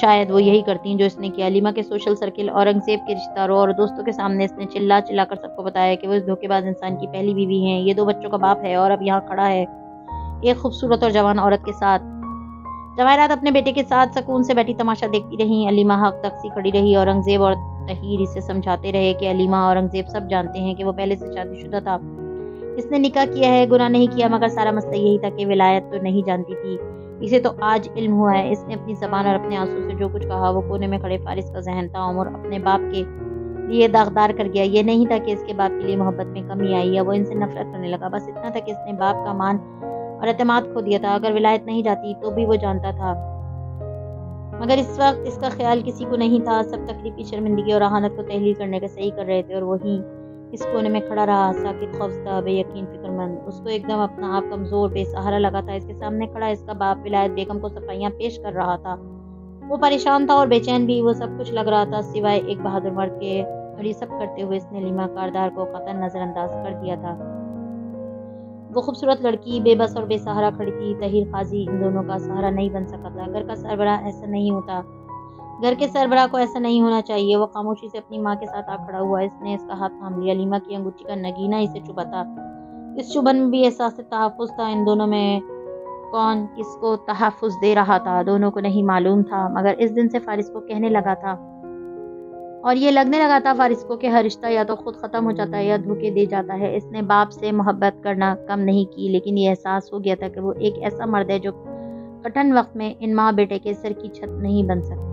شاید وہ یہی کرتیں جو اس نے کیا. علیمہ کے سوشل سرکل، اورنگزیب کے رشتہ داروں اور دوستوں کے سامنے اس نے چلا چلا کر سب کو بتایا کہ وہ اس دھوکے باز انسان کی پہلی بیوی ہیں. یہ 2 بچوں کا باپ ہے اور اب یہاں کھڑا ہے ایک خوبصورت اور جوان عورت کے ساتھ. جواہرات اپنے بیٹے کے ساتھ سکون سے بیٹھی تماشا دیکھتی رہیں. علیمہ حق تک سی کھڑی رہی. اورنگزیب اور طاہر اسے سمجھاتے رہے کہ علیمہ، اورنگزیب سب جانتے ہیں کہ وہ پہلے سے شادی شدہ تھا. اس نے نکاح کیا ہے، گناہ نہیں کیا. مگر سارا مسئلہ یہی تھا کہ ولایت تو نہیں جانتی تھی. اسے تو آج علم ہوا ہے. اس نے اپنی زبان اور اپنے آنسوں سے جو کچھ کہا وہ کونے میں کھڑے فارس کا ذہن تا عمر اپنے باپ کے لیے داغدار کر گیا. یہ نہیں تھا کہ اس کے باپ کے لیے محبت میں کمی آئی یا وہ ان سے نفرت کرنے لگا. بس اتنا تھا کہ اس نے باپ کا مان اور اعتماد کھو دیا تھا. اگر ولایت نہیں جاتی تو بھی وہ جانتا تھا مگر اس وقت اس کا خیال کسی کو نہیں تھا. سب تکلیفی، شرمندگی اور اہانت کو تحلیل کرنے کا صحیح کر رہے تھے اور وہیں اس کونے میں کھڑا رہا، ساکت، خوفزدہ، بے یقین، فکر مند. اس کو ایک دم اپنا آپ کمزور، بے سہارا لگا تھا. اس کے سامنے کھڑا اس کا باپ ولایت بیگم کو صفائیاں پیش کر رہا تھا. وہ پریشان تھا اور بے چین بھی. وہ سب کچھ لگ رہا تھا سوائے ایک بہادر مرد کے. اور یہ سب کرتے ہوئے اس نے علیمہ کاردار کو قطعاً نظر انداز کر دیا تھا. وہ خوبصورت لڑکی بے بس اور بے سہارا کھڑی تھی. طاہر غازی ان دونوں کا سہارا نہیں بن سکا تھا. گھر کا سربراہ ایسا نہیں ہوتا. گھر کے سربراہ کو ایسا نہیں ہونا چاہیے. وہ خاموشی سے اپنی ماں کے ساتھ آ کھڑا ہوا. اس نے اس کا ہاتھ تھام لیا. علیمہ کی انگوٹھی کا نگینہ اسے چبھا تھا. اس چبھن میں بھی احساس تحفظ تھا. ان دونوں میں کون کس کو تحفظ دے رہا تھا دونوں کو نہیں معلوم تھا مگر اس دن سے فارس کو کہنے لگا تھا اور یہ لگنے لگا تھا فارس کو کہ ہر رشتہ یا تو خود ختم ہو جاتا ہے یا دھوکے دے جاتا ہے. اس نے باپ سے محبت کرنا کم نہیں کی لیکن یہ احساس ہو گیا تھا کہ وہ ایک ایسا مرد ہے جو کٹھن وقت میں ان ماں بیٹے کے سر کی چھت نہیں بن سکتا.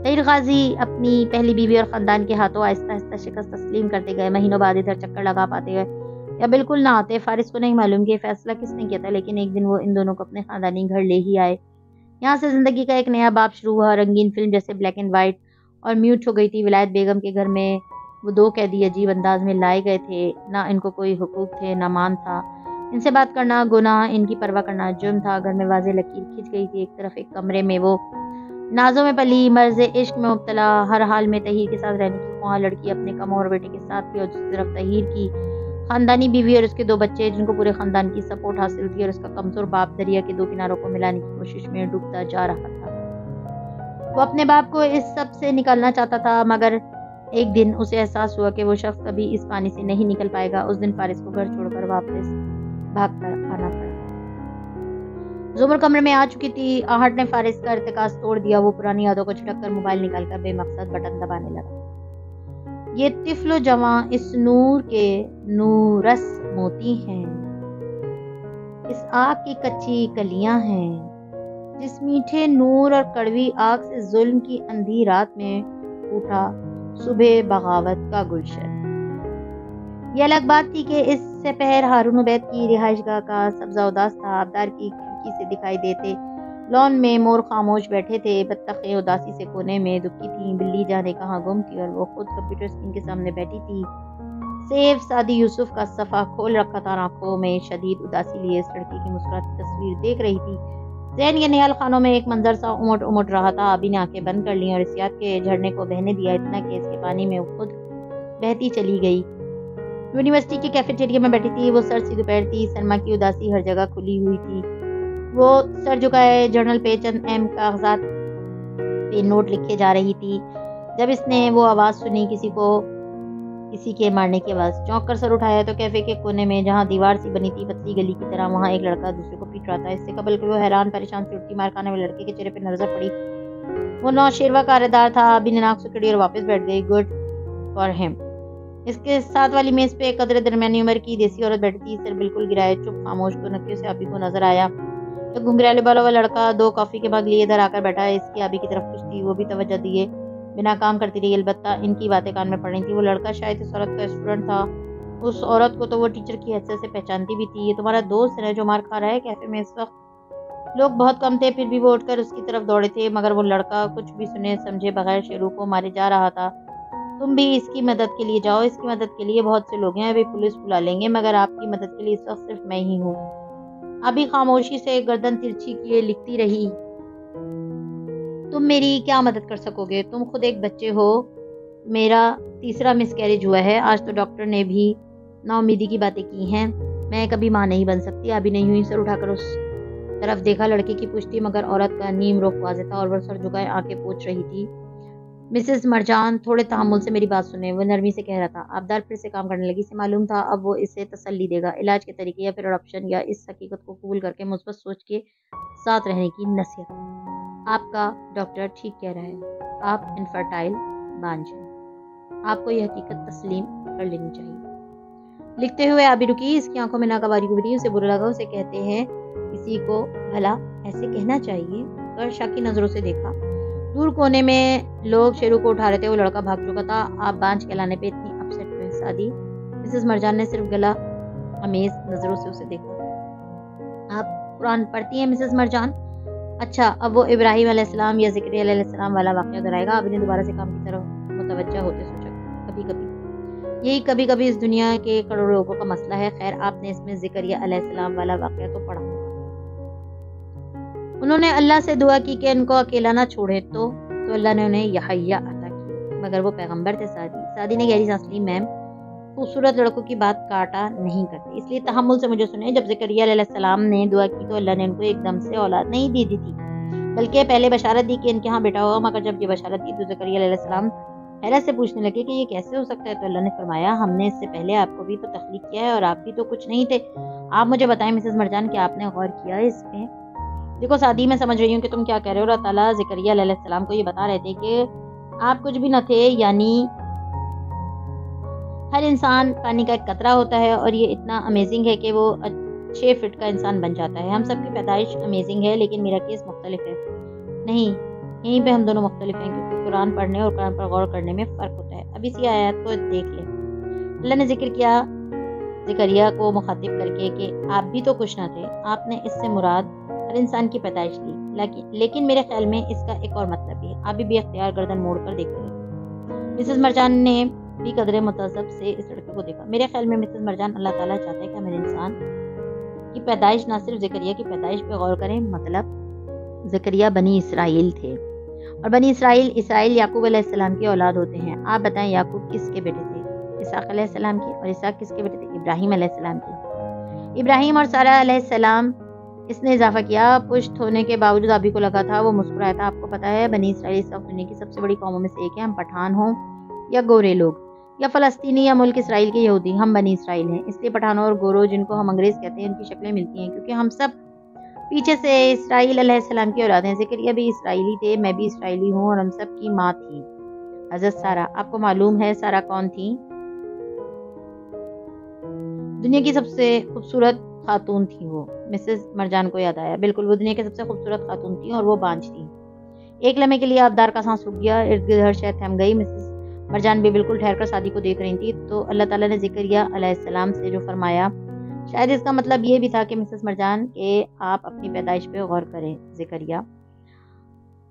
طاہر غازی اپنی پہلی بیوی اور خاندان کے ہاتھوں آہستہ آہستہ شکست تسلیم کرتے گئے. مہینوں بعد ادھر چکر لگا پاتے گئے. یا بالکل نہ آتے۔ فارس کو نہیں معلوم کہ یہ فیصلہ کس نے کیا تھا، لیکن ایک دن وہ ان دونوں کو اپنے خاندانی گھر لے ہی آئے۔ یہاں سے زندگی کا ایک نیا باب شروع ہوا۔ رنگین فلم جیسے بلیک اینڈ وائٹ اور میوٹ ہو گئی تھی۔ ولایت بیگم کے گھر میں وہ دو قیدی عجیب انداز میں لائے گئے تھے، نہ ان کو کوئی حقوق تھے نہ مان تھا۔ ان سے بات کرنا گناہ، ان کی پرواہ کرنا جرم تھا۔ گھر میں واضح لکیر کھنچ گئی تھی۔ ایک طرف ایک کمرے میں وہ نازوں میں پلی، مرض عشق میں مبتلا، ہر حال میں طہیر کے ساتھ رہنے کی خواہاں لڑکی اپنے کم عمر بیٹے کے ساتھ تھی، اور دوسری طرف طہیر کی خاندانی بیوی اور اس کے دو بچے جن کو پورے خاندان کی سپورٹ حاصل تھی، اور اس کا کمزور باپ دریا کے دو کناروں کو ملانے کی کوشش میں ڈوبتا جا رہا تھا۔ وہ اپنے باپ کو اس سب سے نکالنا چاہتا تھا، مگر ایک دن اسے احساس ہوا کہ وہ شخص کبھی اس پانی سے نہیں نکل پائے گا۔ اس دن فارس کو گھر چھوڑ کر واپس بھاگ کر آنا پڑا۔ زمر کمرے میں آ چکی تھی۔ آہٹ نے فارس کا ارتکاز توڑ دیا۔ وہ پرانی یادوں کو جھٹک کر موبائل نکال کر بے مقصد بٹن دبانے لگا۔ یہ طفل و جواں اس نور کے نورس موتی ہیں، اس آگ کی کچی کلیاں ہیں، جس میٹھے نور اور کڑوی آگ سے ظلم کی اندھی رات میں اٹھا صبح بغاوت کا گلشن۔ یہ الگ بات تھی کہ اس سے پہر ہارون عبید کی رہائش گاہ کا سبزہ اداس تھا۔ آبدار کی کھڑکی سے دکھائی دیتے لون میں مور خاموش بیٹھے تھے، بطخیں اداسی سے کونے میں دبکی تھیں، بلی جانے کہاں گم تھی، اور وہ خود کمپیوٹر اسکرین کے سامنے بیٹھی تھی۔ سیف سعدی یوسف کا صفحہ کھول رکھا تھا، آنکھوں میں شدید اداسی لیے اس لڑکی کی مسکراتی تصویر دیکھ رہی تھی۔ ذہن کے نہال خانوں میں ایک منظر سا امٹ امٹ رہا تھا۔ آبی نے آنکھیں بند کر لیں اور اس یاد کے جھرنے کو بہنے دیا، اتنا کہ اس کے پانی میں وہ خود بہتی چلی گئی۔ یونیورسٹی کے کیفیٹیریا میں بیٹھی تھی۔ وہ سرد سی دوپہر تھی، سرما کی اداسی ہر جگہ کھلی ہوئی تھی۔ وہ سر جھکائے جرنل پہ چند اہم کاغذات پہ نوٹ لکھے جا رہی تھی، جب اس نے وہ آواز سنی، کسی کے مارنے کی آواز۔ چونک کر سر اٹھایا تو کیفے کے کونے میں، جہاں دیوار سی بنی تھی پتلی گلی کی طرح، وہاں ایک لڑکا دوسرے کو پیٹ رہا تھا۔ اس سے قبل کہ وہ حیران پریشان سی اٹھتی، مار کھانے والے لڑکے کے چہرے پہ نظر پڑی۔ وہ نوشیروہ کاردار تھا۔ ابھی نے ناک سکڑی اور واپس بیٹھ گئی۔ گڈ فار ہم۔ اس کے ساتھ والی میز پہ ایک قدر درمیانی عمر کی دیسی عورت بیٹھی تھی، سر بالکل گرائے، چپ خاموش۔ نکیوں سے ابھی کو نظر آیا۔ ایک گھنگریالے بالوں والا لڑکا دو کافی کے مگ لیے ادھر آ کر بیٹھا ہے۔ اس کی ابھی کی طرف کچھ تھی، وہ بھی توجہ دیے بنا کام کرتی رہی، البتہ ان کی باتیں کان میں پڑ رہی تھی۔ وہ لڑکا شاید اس عورت کا اسٹوڈنٹ تھا۔ اس عورت کو تو وہ ٹیچر کی حیثیت سے پہچانتی بھی تھی۔ یہ تمہارا دوست ہے جو مار کھا رہا ہے؟ کیفے میں اس وقت لوگ بہت کم تھے، پھر بھی وہ اٹھ کر اس کی طرف دوڑے تھے، مگر وہ لڑکا کچھ بھی سنے سمجھے بغیر شیرو کو مارے جا رہا تھا۔ تم بھی اس کی مدد کے لیے جاؤ، اس کی مدد کے لیے بہت سے لوگ ہیں، ابھی پولیس بلا لیں گے، مگر آپ کی مدد کے لیے اس وقت صرف میں ہی ہوں۔ ابھی خاموشی سے گردن ترچھی کیے لکھتی رہی۔ تم میری کیا مدد کر سکو گے؟ تم خود ایک بچے ہو۔ میرا تیسرا مس کیریج ہوا ہے۔ آج تو ڈاکٹر نے بھی نا امیدی کی باتیں کی ہیں۔ میں کبھی ماں نہیں بن سکتی۔ ابھی نہیں ہوئی، سر اٹھا کر اس طرف دیکھا۔ لڑکی کی پشت تھی، مگر عورت کا نیم رخ واضح تھا، اور وہ سر جھکائے آنکھیں پوچھ رہی تھی۔ مسز مرجان، تھوڑے تحمل سے میری بات سنیں، وہ نرمی سے کہہ رہا تھا۔ آبدار پھر سے کام کرنے لگی۔ اسے معلوم تھا اب وہ اسے تسلی دے گا، علاج کے طریقے یا پھر اڈاپشن، یا اس حقیقت کو قبول کر کے مثبت سوچ کے ساتھ رہنے کی نصیحت۔ آپ کا ڈاکٹر ٹھیک کہہ رہا ہے، آپ انفرٹائل بانجھ ہیں، آپ کو یہ حقیقت تسلیم کر لینی چاہیے۔ لکھتے ہوئے آبی رکی، اس کی آنکھوں میں ناگواری ابھری۔ اسے برا لگا۔ اسے کہتے ہیں کسی کو بھلا ایسے کہنا چاہیے، اور شاکی نظروں سے دیکھا۔ دور کونے میں لوگ شیرو کو اٹھا رہے تھے۔ وہ لڑکا بھاگ چکا تھا۔ آپ بانجھ کہلانے پہ اتنی اپسیٹ ہوئے سعدی؟ مسز مرجان نے صرف گلا امیز نظروں سے اسے دیکھا۔ آپ قرآن پڑھتی ہیں مسز مرجان؟ اچھا، اب وہ ابراہیم علیہ السلام یا زکریا علیہ السلام والا واقعہ دہرائے گا؟ ابھی نے دوبارہ سے کام کی طرف متوجہ ہوتے سوچا۔ کبھی کبھی یہی کبھی کبھی اس دنیا کے کروڑوں لوگوں کا مسئلہ ہے۔ خیر، آپ نے اس میں زکریا علیہ السلام والا واقعہ تو پڑھا۔ انہوں نے اللہ سے دعا کی کہ ان کو اکیلا نہ چھوڑے، تو اللہ نے انہیں یحییٰ عطا کی، مگر وہ پیغمبر تھے سعدی نے گہری سانس لی۔ میم، خوبصورت لڑکوں کی بات کاٹا نہیں کرتے، اس لیے تحمل سے مجھے سنیں۔ جب زکریا علیہ السلام نے دعا کی تو اللہ نے ان کو ایک دم سے اولاد نہیں دی تھی، بلکہ پہلے بشارت دی کہ ان کے ہاں بیٹا ہوگا۔ مگر جب یہ بشارت کی تو زکریا علیہ السلام حیرت سے پوچھنے لگے کہ یہ کیسے ہو سکتا ہے؟ تو اللہ نے فرمایا، ہم نے اس سے پہلے آپ کو بھی تو تخلیق کیا ہے، اور آپ بھی تو کچھ نہیں تھے۔ آپ مجھے بتائیں مسز مرجان، کہ آپ نے غور کیا اس میں؟ دیکھو سعدی، میں سمجھ رہی ہوں کہ تم کیا کہہ رہے ہو۔ اللہ تعالیٰ زکریا علیہ السلام کو یہ بتا رہے تھے کہ آپ کچھ بھی نہ تھے، یعنی ہر انسان پانی کا ایک قطرہ ہوتا ہے، اور یہ اتنا امیزنگ ہے کہ وہ 6 فٹ کا انسان بن جاتا ہے۔ ہم سب کی پیدائش امیزنگ ہے، لیکن میرا کیس مختلف ہے۔ نہیں، یہیں پہ ہم دونوں مختلف ہیں، کیونکہ قرآن پڑھنے اور قرآن پر غور کرنے میں فرق ہوتا ہے۔ اب اسی آیات کو دیکھ لیں۔ اللہ نے ذکر کیا زکریا کو مخاطب کر کے کہ آپ بھی تو کچھ نہ تھے، آپ نے اس سے مراد ہر انسان کی پیدائش لی، لیکن میرے خیال میں اس کا ایک اور مطلب بھی ہے۔ آپ بھی اختیار گردن موڑ کر دیکھیں۔ مسز مرجان نے بھی قدر متعصب سے اس لڑکے کو دیکھا۔ میرے خیال میں مسز مرجان، اللہ تعالیٰ چاہتا ہے کہ ہم انسان کی پیدائش نہ صرف زکریا کی پیدائش پہ غور کریں، مطلب زکریا بنی اسرائیل تھے، اور بنی اسرائیل یعقوب علیہ السلام کی اولاد ہوتے ہیں۔ آپ بتائیں یعقوب کس کے بیٹے تھے؟ اسحاق علیہ السلام کی۔ اور اسحاق کس کے بیٹے تھے؟ ابراہیم علیہ السلام کی۔ ابراہیم اور سارہ علیہ السلام، اس نے اضافہ کیا، پشت ہونے کے باوجود ابھی کو لگا تھا وہ مسکرایا تھا۔ آپ کو پتا ہے بنی اسرائیل اس وقت دنیا کی سب سے بڑی قوموں میں سے ایک ہے، ہم پٹھان ہوں یا گورے لوگ یا فلسطینی یا ملک اسرائیل کے یہودی، ہم بنی اسرائیل ہیں۔ اس لیے پٹھانوں اور گوروں، جن کو ہم انگریز کہتے ہیں، ان کی شکلیں ملتی ہیں کیونکہ ہم سب پیچھے سے اسرائیل علیہ السلام کی اولاد ہیں۔ زکریا بھی اسرائیلی تھے، میں بھی اسرائیلی ہوں، اور ہم سب کی ماں تھی حضرت سارہ۔ آپ کو معلوم ہے سارہ کون تھی؟ دنیا کی سب سے خوبصورت خاتون تھی وہ۔ مسز مرجان کو یاد آیا، بالکل وہ دنیا کی سب سے خوبصورت خاتون تھی اور وہ بانجھ تھی۔ ایک لمحے کے لیے آبدار کا سانس رک گیا، ارد گرد ہر شے تھم گئی۔ مسز مرجان بھی بالکل ٹھہر کر شادی کو دیکھ رہی تھی۔ تو اللہ تعالیٰ نے زکریا علیہ السلام سے جو فرمایا، شاید اس کا مطلب یہ بھی تھا کہ مسز مرجان کہ آپ اپنی پیدائش پہ غور کریں۔ زکریا،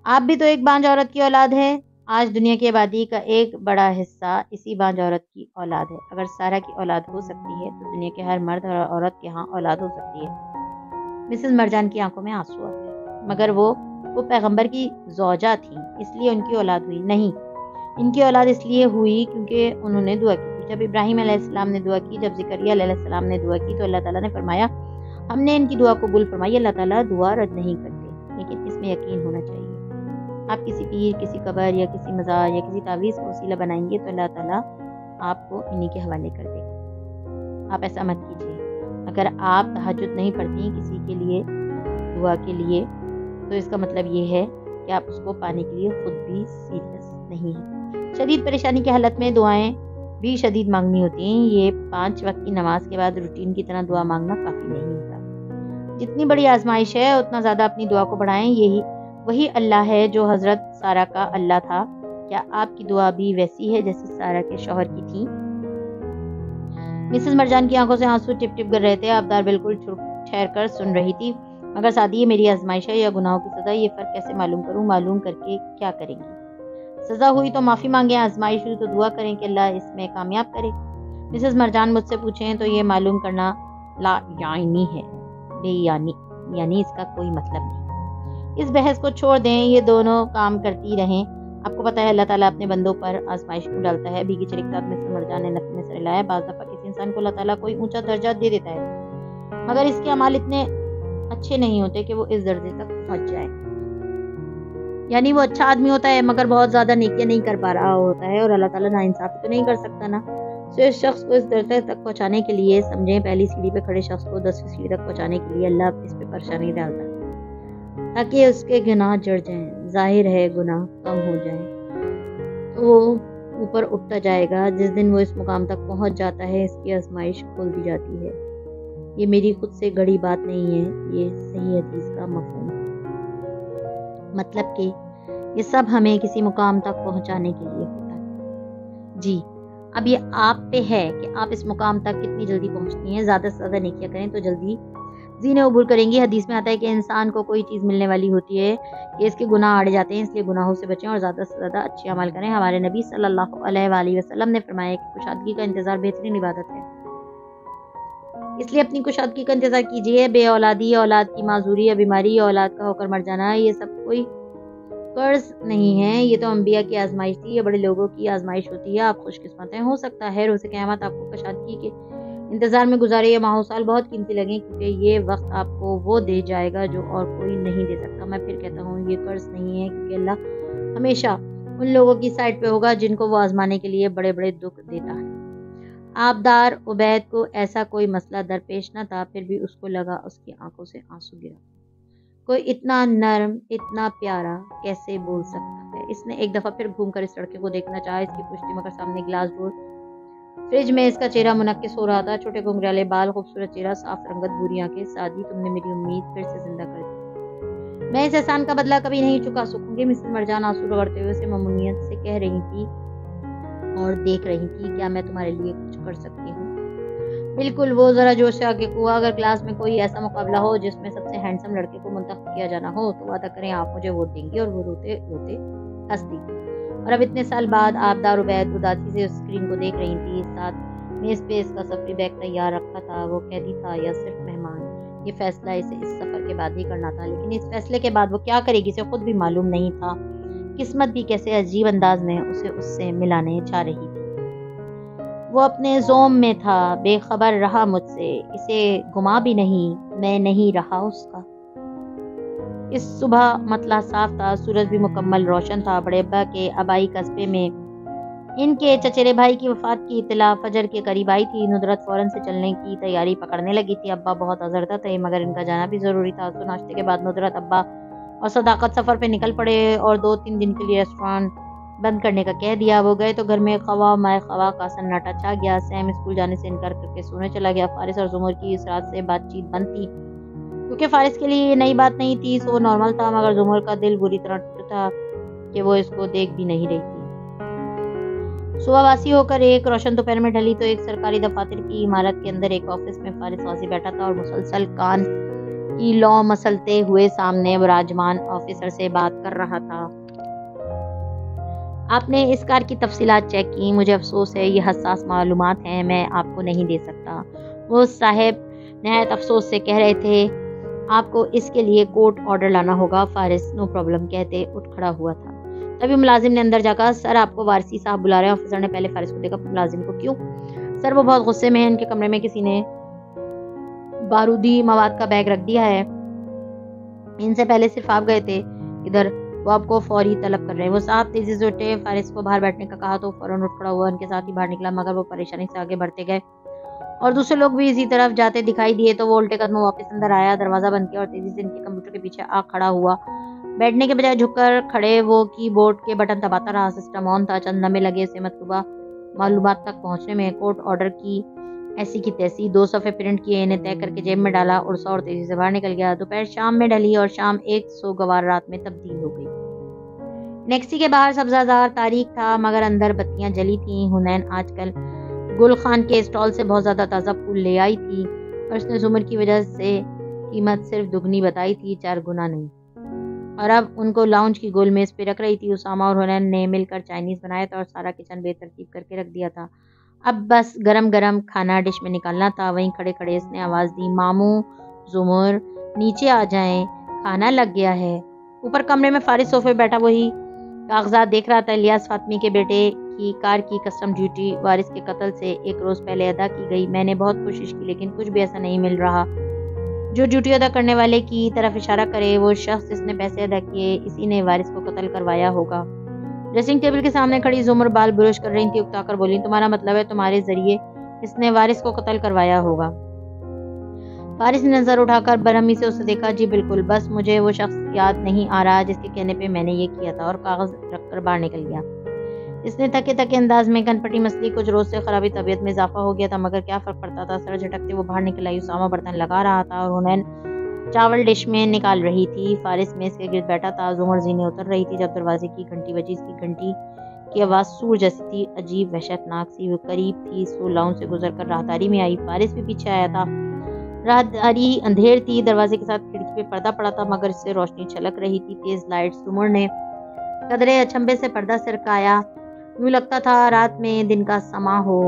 آپ بھی تو ایک بانجھ عورت کی اولاد ہے۔ آج دنیا کی آبادی کا ایک بڑا حصہ اسی بانجھ عورت کی اولاد ہے۔ اگر سارہ کی اولاد ہو سکتی ہے تو دنیا کے ہر مرد اور عورت کے ہاں اولاد ہو سکتی ہے۔ مسز مرجان کی آنکھوں میں آنسو آ گئے۔ مگر وہ پیغمبر کی زوجہ تھی، اس لیے ان کی اولاد ہوئی نہیں، ان کی اولاد اس لیے ہوئی کیونکہ انہوں نے دعا کی تھی۔ جب ابراہیم علیہ السلام نے دعا کی، جب زکریا علیہ السلام نے دعا کی، تو اللہ تعالیٰ نے فرمایا ہم نے ان کی دعا قبول فرمائی۔ اللہ تعالیٰ دعا رد نہیں کرتے، لیکن اس میں یقین ہونا چاہیے۔ آپ کسی پیر، کسی قبر یا کسی مزار یا کسی تعویذ کو وسیلہ بنائیں گے تو اللہ تعالیٰ آپ کو انہی کے حوالے کر دے گا۔ آپ ایسا مت کیجیے۔ اگر آپ تہجد نہیں پڑھتی کسی کے لیے، دعا کے لیے، تو اس کا مطلب یہ ہے کہ آپ اس کو پانے کے لیے خود بھی سیریس نہیں ہیں۔ شدید پریشانی کی حالت میں دعائیں بھی شدید مانگنی ہوتی ہیں۔ یہ 5 وقت کی نماز کے بعد روٹین کی طرح دعا مانگنا کافی نہیں ہوتا۔ جتنی بڑی آزمائش ہے اتنا زیادہ اپنی دعا کو بڑھائیں۔ وہی اللہ ہے جو حضرت سارہ کا اللہ تھا۔ کیا آپ کی دعا بھی ویسی ہے جیسی سارہ کے شوہر کی تھی؟ مسز مرجان کی آنکھوں سے آنسو ٹپ ٹپ گر رہے تھے۔ آبدار بالکل ٹھہر کر سن رہی تھی۔ مگر سادی، یہ میری آزمائش ہے یا گناہوں کی سزا، یہ فرق کیسے معلوم کروں؟ معلوم کر کے کیا کریں گی؟ سزا ہوئی تو معافی مانگیں، آزمائش ہوئی تو دعا کریں کہ اللہ اس میں کامیاب کرے۔ مسز مرجان مجھ سے پوچھیں تو یہ معلوم کرنا لا یعنی ہے، بے یعنی اس کا کوئی مطلب نہیں۔ اس بحث کو چھوڑ دیں، یہ دونوں کام کرتی رہیں۔ آپ کو پتا ہے اللہ تعالیٰ اپنے بندوں پر آزمائش کیوں ڈالتا ہے؟ بھیگی چڑی کے ساتھ مسز مرجان نے نفی میں سر ہلایا۔ بعض دفعہ کسی انسان کو اللہ تعالیٰ کوئی اونچا درجہ دے دیتا ہے، مگر اس کے اعمال اتنے اچھے نہیں ہوتے کہ وہ اس درجے تک پہنچ جائے۔ یعنی وہ اچھا آدمی ہوتا ہے مگر بہت زیادہ نیکیاں نہیں کر پا رہا ہوتا ہے، اور اللہ تعالیٰ ناانصافی تو نہیں کر سکتا نا۔ تو اس شخص کو اس درجے تک پہنچانے کے لیے سمجھیں، پہلی سیڑھی پہ کھڑے شخص کو 10ویں سیڑھی تک پہنچانے کے لیے اللہ اس پہ پریشانی ڈالتا ہے تاکہ اس کے گناہ جڑ جائیں۔ ظاہر ہے گناہ کم ہو جائیں تو وہ اوپر اٹھتا جائے گا۔ جس دن وہ اس مقام تک پہنچ جاتا ہے اس کی آزمائش کھول دی جاتی ہے۔ یہ میری خود سے گڑی بات نہیں ہے، یہ صحیح حدیث کا مفہوم ہے، مطلب کہ یہ سب ہمیں کسی مقام تک پہنچانے کے لیے ہوتا ہے۔ جی، اب یہ آپ پہ ہے کہ آپ اس مقام تک کتنی جلدی پہنچتی ہیں۔ زیادہ سے زیادہ نیکیاں کریں تو جلدی زینے عبور کریں گی۔ حدیث میں آتا ہے کہ انسان کو کوئی چیز ملنے والی ہوتی ہے کہ اس کے گناہ آڑ جاتے ہیں، اس لیے گناہوں سے بچیں اور زیادہ سے زیادہ اچھے عمل کریں۔ ہمارے نبی صلی اللہ علیہ وآلہ وسلم نے فرمایا کہ کشادگی کا انتظار بہترین عبادت ہے، اس لیے اپنی کشادگی کا انتظار کیجیے۔ بے اولادی یا اولاد کی معذوری یا بیماری یا اولاد کا ہو کر مر جانا، یہ سب کوئی قرض نہیں ہے، یہ تو انبیاء کی آزمائش تھی، یہ بڑے لوگوں کی آزمائش ہوتی ہے۔ آپ خوش قسمت ہیں، ہو سکتا ہے روز قیامت آپ کو کشادگی کے انتظار میں گزارے یہ ماہ و سال بہت قیمتی لگیں، کیونکہ یہ وقت آپ کو وہ دے جائے گا جو اور کوئی نہیں دے سکتا۔ میں پھر کہتا ہوں یہ قرض نہیں ہے، کیونکہ اللہ ہمیشہ ان لوگوں کی سائڈ پہ ہوگا جن کو وہ آزمانے کے لیے بڑے بڑے دکھ دیتا ہے۔ آبدار عبید کو ایسا کوئی مسئلہ درپیش نہ تھا، پھر بھی اس کو لگا اس کی آنکھوں سے آنسو گرا۔ کوئی اتنا نرم، اتنا پیارا کیسے بول سکتا ہے؟ اس نے ایک دفعہ پھر گھوم کر اس لڑکے کو دیکھنا چاہا، اس کی پشتی مگر سامنے گلاس ڈور فریج میں اس کا چہرہ منعکس ہو رہا تھا، چھوٹے گھنگریالے بال، خوبصورت چہرہ، صاف رنگت، بوری آنکھیں۔ سادی، تم نے میری امید پھر سے زندہ کر دی، میں اس احسان کا بدلہ کبھی نہیں چکا سکوں گی۔ مسز مرجان آنسو رگڑتے ہوئے اسے ممنونیت سے کہہ رہی تھی اور دیکھ رہی تھی، کیا میں تمہارے لیے کچھ کر سکتی ہوں؟ بالکل وہ ذرا جوش سے آگے ہوا، اگر کلاس میں کوئی ایسا مقابلہ ہو جس میں سب سے ہینڈسم لڑکے کو منتخب کیا جانا ہو تو وعدہ کریں آپ مجھے ووٹ دیں گی۔ اور وہ روتے روتے ہنس دی۔ اور اب اتنے سال بعد آپ داروبید اداسی سے اس اسکرین کو دیکھ رہی تھی، ساتھ میز پہ اس کا سفری بیگ تیار رکھا تھا۔ وہ قیدی تھا یا صرف مہمان، یہ فیصلہ اسے اس سفر کے بعد ہی کرنا تھا، لیکن اس فیصلے کے بعد وہ کیا کرے گی اسے خود بھی معلوم نہیں تھا۔ قسمت بھی کیسے عجیب انداز میں اسے اس سے ملانے جا رہی تھی۔ وہ اپنے زوم میں تھا، بے خبر رہا مجھ سے، اسے گما بھی نہیں، میں نہیں رہا اس کا۔ اس صبح مطلع صاف تھا، سورج بھی مکمل روشن تھا۔ بڑے ابا کے آبائی قصبے میں ان کے چچیرے بھائی کی وفات کی اطلاع فجر کے قریب آئی تھی۔ ندرت فوراً سے چلنے کی تیاری پکڑنے لگی تھی۔ ابا بہت آزردہ تھے مگر ان کا جانا بھی ضروری تھا۔ تو ناشتے کے بعد ندرت، ابا اور صداقت سفر پہ نکل پڑے اور 2-3 دن کے لیے ریسٹورانٹ بند کرنے کا کہہ دیا۔ وہ گئے تو گھر میں خواہ مائے خواہ کا سناٹا چھا گیا۔ سیم اسکول جانے سے انکار کر کے سونے چلا گیا۔ فارس اور زمر کی اس رات سے بات چیت بند تھی، کیونکہ فارس کے لیے یہ نئی بات نہیں تھی، سو وہ نارمل تھا، مگر زمر کا دل بری طرح ٹوٹا تھا کہ وہ اس کو دیکھ بھی نہیں رہی تھی۔ صبح واسی ہو کر ایک روشن دوپہر میں ڈھلی تو ایک سرکاری دفاتر کی عمارت کے اندر ایک آفس میں فارس غازی بیٹھا تھا اور مسلسل کان کی لو مسلتے ہوئے سامنے براجمان آفیسر سے بات کر رہا تھا۔ آپ نے اس کار کی تفصیلات چیک کی؟ مجھے افسوس ہے یہ حساس معلومات ہیں، میں آپ کو نہیں دے سکتا، وہ صاحب نہایت افسوس سے کہہ رہے تھے۔ آپ کو اس کے لیے کورٹ آرڈر لانا ہوگا۔ فارس نو پرابلم کہتے اٹھ کھڑا ہوا تھا۔ تبھی ملازم نے اندر جا کہا، سر آپ کو وارسی صاحب بلا رہے ہیں۔ آفیسر نے پہلے فارس کو دیکھا پھر ملازم کو۔ کیوں؟ سر وہ بہت غصے میں ہیں، ان کے کمرے میں کسی نے بارودی مواد کا بیگ رکھ دیا ہے، ان سے پہلے صرف آپ گئے تھے ادھر، وہ آپ کو فوری طلب کر رہے ہیں۔ وہ صاحب تیزی سے اٹھے، فارس کو باہر بیٹھنے کا کہا تو فوراً اٹھ کھڑا ہوا، ان کے ساتھ ہی باہر نکلا، مگر وہ پریشانی سے آگے بڑھتے گئے اور دوسرے لوگ بھی اسی طرف جاتے دکھائی دیے تو وہ الٹے قدموں واپس اندر آیا، دروازہ بند کیا اور تیزی سے ان کے کمپیوٹر کے پیچھے آ کھڑا ہوا۔ بیٹھنے کے بجائے جھک کر کھڑے وہ کی بورڈ کے بٹن دباتا رہا۔ سسٹم آن تھا، چند لمحے لگے اسے مطلوبہ معلومات تک پہنچنے میں۔ کورٹ آرڈر کی ایسی کی تیسی 2 صفحے پرنٹ کیے، انہیں طے کر کے جیب میں ڈالا، اڑسا اور تیزی سے باہر نکل گیا۔ دوپہر شام میں ڈھلی اور شام ایک سوگوار رات میں تبدیل ہو گئی۔ نیکسی کے باہر سبزہ زار تاریک تھا مگر اندر بتیاں جلی تھیں۔ حنین آج کل گل خان کے اسٹال سے بہت زیادہ تازہ پھول لے آئی تھی اور اس نے زمر کی وجہ سے قیمت صرف دگنی بتائی تھی، 4 گنا نہیں، اور اب ان کو لاؤنج کی گول میز پہ رکھ رہی تھی۔ اسامہ اور حنین نے مل کر چائنیز بنایا تھا اور سارا کچن بے ترتیب کر کے رکھ دیا تھا، اب بس گرم گرم کھانا ڈش میں نکالنا تھا۔ وہیں کھڑے کھڑے اس نے آواز دی، ماموں، زمر نیچے آ جائیں، کھانا لگ گیا ہے۔ اوپر کمرے میں فارس صوفے بیٹھا وہی کاغذات دیکھ رہا تھا۔ الیاس فاطمی کے بیٹے کی کار کی کسٹم ڈیوٹی وارث کے قتل سے 1 روز پہلے ادا کی گئی، میں نے بہت کوشش کی لیکن کچھ بھی ایسا نہیں مل رہا جو ڈیوٹی ادا کرنے والے کی طرف اشارہ کرے۔ وہ شخص جس نے پیسے ادا کیے، اسی نے وارث کو قتل کروایا ہوگا۔ ڈریسنگ ٹیبل کے سامنے کھڑی زمر بال برش کر رہی تھی، اکتا کر بولی، تمہارا مطلب ہے تمہارے ذریعے اس نے وارث کو قتل کروایا ہوگا؟ فارس نے نظر اٹھا کر برہمی سے اسے دیکھا، جی بالکل، بس مجھے وہ شخص یاد نہیں آ رہا جس کے کہنے پہ میں نے یہ کیا تھا، اور کاغذ رکھ کر باہر نکل گیا۔ اس نے تھکے تھکے انداز میں کن پٹی مسلی، کچھ روز سے خرابی طبیعت میں اضافہ ہو گیا تھا مگر کیا فرق پڑتا تھا، سر جھٹکتے وہ باہر نکل آئی۔ اسامہ برتن لگا رہا تھا اور حنین چاول ڈش میں نکال رہی تھی۔ فارس میز کے گرد بیٹھا تھا، زمر زینے اتر رہی تھی جب دروازے کی گھنٹی بجی۔ اس کی گھنٹی کی آواز سور جیسی تھی، عجیب وحشتناک سی، وہ قریب تھی، سو لاؤن سے گزر کر راہداری میں آئی۔ فارس بھی پیچھے آیا تھا۔ راہداری اندھیر تھی، دروازے کے ساتھ کھڑکی پہ پردہ پڑا تھا مگر اس سے روشنی چھلک رہی تھی، تیز لائٹ۔ زمر نے قدرے اچھمبے سے پردہ سرکایا، یوں لگتا تھا رات میں دن کا سما ہو۔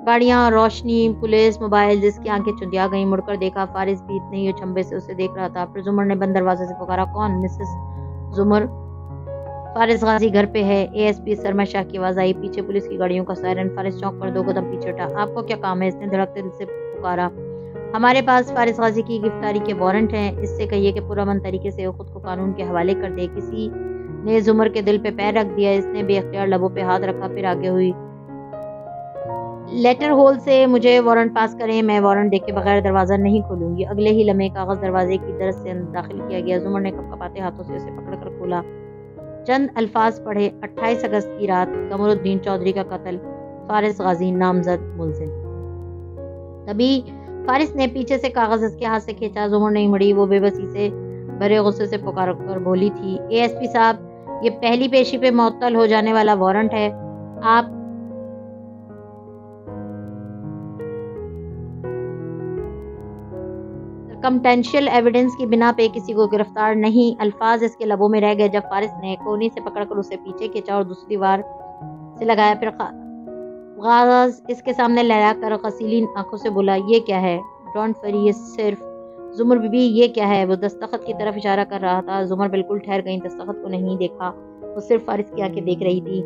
گاڑیاں، روشنی، پولیس، موبائل، جس کی آنکھیں چندیا گئیں، مڑ کر دیکھا، فارس بھی اتنے ہی اچھمبے سے اسے دیکھ رہا تھا۔ پھر زمر نے بند دروازے سے پکارا، کون؟ مسز زمر، فارس غازی گھر پہ ہے؟ اے ایس پی سرما شاہ کی آواز آئی، پیچھے پولیس کی گاڑیوں کا سائرن۔ فارس چونک کر 2 قدم پیچھے ہٹا، آپ کو کیا کام ہے؟ اس نے دھڑکتے دل سے پکارا۔ ہمارے پاس فارس غازی کی گرفتاری کے وارنٹ ہیں، اس سے کہیے کہ پرامن طریقے سے خود کو قانون کے حوالے کر دے۔ کسی نے زمر کے دل پہ پیر رکھ دیا، اس نے بے اختیار لبوں پہ ہاتھ رکھا، پھر آگے ہوئی، لیٹر ہول سے مجھے وارنٹ پاس کریں، میں وارنٹ دیکھے بغیر دروازہ نہیں کھولوں گی۔ اگلے ہی لمحے کاغذ دروازے کی درز سے داخل کیا گیا۔ زمر نے کپکپاتے ہاتھوں سے اسے پکڑ کر کھولا، چند الفاظ پڑھے، 28 اگست کی رات، قمر الدین چودھری کا قتل، فارس غازی نامزد ملزم۔ تبھی فارس نے پیچھے سے کاغذ اس کے ہاتھ سے کھینچا، زمر نہیں مڑی، وہ بے بسی سے بھرے غصے سے پکار کر بولی تھی، اے ایس پی صاحب، یہ پہلی پیشی پہ معطل ہو جانے والا وارنٹ ہے، آپ سرکمٹینشیل ایویڈنس کی بنا پہ کسی کو گرفتار نہیں، الفاظ اس کے لبوں میں رہ گئے جب فارس نے کوہنی سے پکڑ کر اسے پیچھے کھینچا اور دوسری دیوار سے لگایا. پھر غاز اس کے سامنے لہرا کر غسیلی آنکھوں سے بولا، یہ کیا ہے؟ ڈونٹ وری، یہ صرف زمر بی بی، یہ کیا ہے؟ وہ دستخط کی طرف اشارہ کر رہا تھا. زمر بالکل ٹھہر گئی، دستخط کو نہیں دیکھا، وہ صرف فارس کی آنکھیں دیکھ رہی تھی.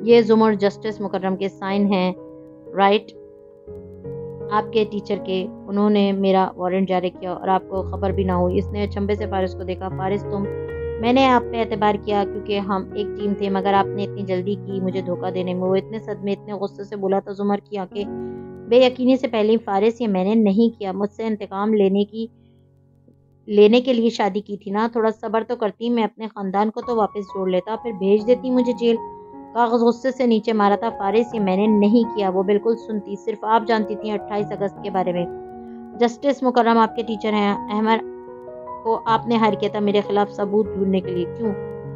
یہ زمر جسٹس مکرم کے سائن ہیں، رائٹ؟ آپ کے ٹیچر کے. انہوں نے میرا وارنٹ جاری کیا اور آپ کو خبر بھی نہ ہوئی. اس نے اچنبھے سے فارس کو دیکھا. فارس تم؟ میں نے آپ پہ اعتبار کیا کیونکہ ہم ایک ٹیم تھے، مگر آپ نے اتنی جلدی کی مجھے دھوکہ دینے میں. وہ اتنے صدمے، اتنے غصے سے بولا تھا. زمر کی آنکھیں بے یقینی سے پہلے. فارس، یہ میں نے نہیں کیا. مجھ سے انتقام لینے کے لیے شادی کی تھی نا؟ تھوڑا صبر تو کرتی، میں اپنے خاندان کو تو واپس جوڑ لیتا، پھر بھیج دیتی مجھے جیل. کاغذ غصے سے نیچے مارا تھا. فارس، یہ میں نے نہیں کیا. وہ بالکل سنتی، صرف آپ جانتی تھیں 28 اگست کے بارے میں. جسٹس مکرم آپ کے ٹیچر ہیں. احمر کو آپ نے ہائر کیا تھا میرے خلاف ثبوت ڈھونڈنے کے لیے. کیوں؟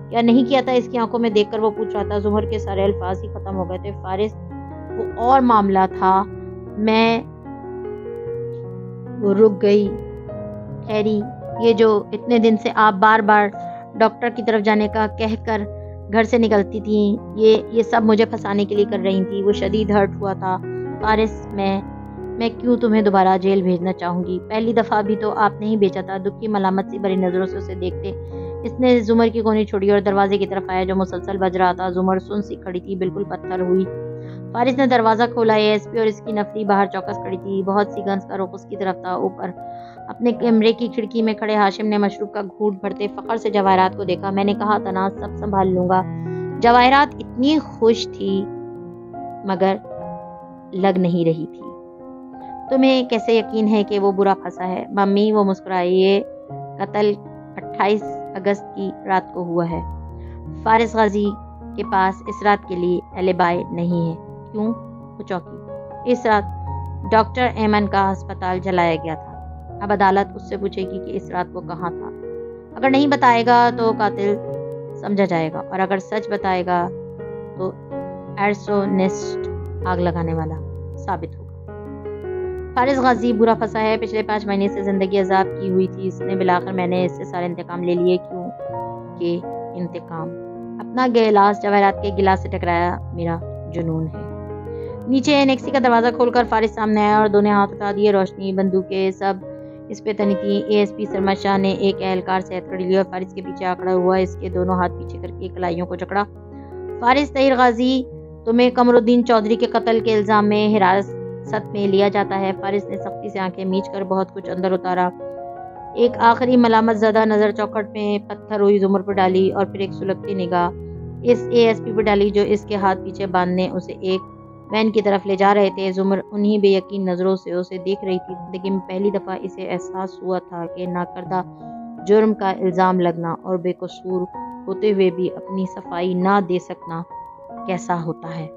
کیا نہیں کیا تھا؟ اس کی آنکھوں میں دیکھ کر وہ پوچھ رہا تھا. زمر کے سارے الفاظ ہی ختم ہو گئے تھے. فارس، وہ اور معاملہ تھا. میں وہ رک گئی. خیری، یہ جو اتنے دن سے آپ بار بار ڈاکٹر کی طرف جانے کا کہہ کر گھر سے نکلتی تھیں، یہ سب مجھے پھنسانے کے لیے کر رہی تھی. وہ شدید ہرٹ ہوا تھا. فارس، میں کیوں تمہیں دوبارہ جیل بھیجنا چاہوں گی؟ پہلی دفعہ بھی تو آپ نے ہی بھیجا تھا. دکھ کی ملامت سی بھری نظروں سے اسے دیکھتے اس نے زمر کی گونی چھوڑی اور دروازے کی طرف آیا جو مسلسل بج رہا تھا. زمر سن سی کھڑی تھی، بالکل پتھر ہوئی. فارس نے دروازہ کھولا. اے ایس پی اور اس کی نفری باہر چوکس کھڑی تھی. بہت سی گنز کا رخ اس کی طرف تھا. اوپر اپنے کمرے کی کھڑکی میں کھڑے ہاشم نے مشروب کا گھونٹ بھرتے فخر سے جواہرات کو دیکھا. میں نے کہا تھا نا، سب سنبھال لوں گا. جواہرات اتنی خوش تھی مگر لگ نہیں رہی تھی. تمہیں کیسے یقین ہے کہ وہ برا پھنسا ہے؟ ممی، وہ مسکرائی. یہ قتل 28 اگست کی رات کو ہوا ہے. فارس غازی کے پاس اس رات کے لیے ایلیبائی نہیں ہے. کیوں؟ وہ چوکی. اس رات ڈاکٹر ایمن کا ہسپتال جلایا گیا تھا. اب عدالت اس سے پوچھے گی کہ اس رات وہ کہاں تھا. اگر نہیں بتائے گا تو قاتل سمجھا جائے گا، اور اگر سچ بتائے گا تو ایرسونسٹ، آگ لگانے والا، ثابت ہوگا. فارس غازی برا پھنسا ہے. پچھلے 5 مہینے سے زندگی عذاب کی ہوئی تھی اس نے. بالآخر میں نے اس سے سارے انتقام لے لیے. کیوں کہ انتقام اپنا گلاس جواہرات کے گلاس سے ٹکرایا میرا جنون ہے. نیچے نیکسی کا دروازہ کھول کر فارس سامنے آیا اور دونوں ہاتھ اٹھا دیے. روشنی، بندوقیں سب اس پہ تنی تھی. اے ایس پی سرمد شاہ نے ایک اہلکار سے ہتھکڑی لی اور فارس کے پیچھے آکڑا ہوا اس کے دونوں ہاتھ پیچھے کر کے کلائیوں کو جکڑا. فارس، طاہر غازی تمہیں قمر الدین چودھری کے قتل کے الزام میں حراست میں لیا جاتا ہے. فارس نے سختی سے آنکھیں میچ کر بہت کچھ اندر اتارا. ایک آخری ملامت زدہ نظر چوکھٹ میں پتھر ہوئی زمر پر ڈالی اور پھر ایک سلگتی نگاہ اس اے ایس پی پر ڈالی جو اس کے ہاتھ پیچھے باندھنے اسے ایک وین کی طرف لے جا رہے تھے. زمر انہی بے یقین نظروں سے اسے دیکھ رہی تھی. زندگی میں پہلی دفعہ اسے احساس ہوا تھا کہ ناکردہ جرم کا الزام لگنا اور بے قصور ہوتے ہوئے بھی اپنی صفائی نہ دے سکنا کیسا ہوتا ہے.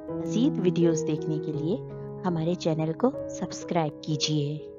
مزید ویڈیوز دیکھنے کے لیے ہمارے چینل کو سبسکرائب کیجیے.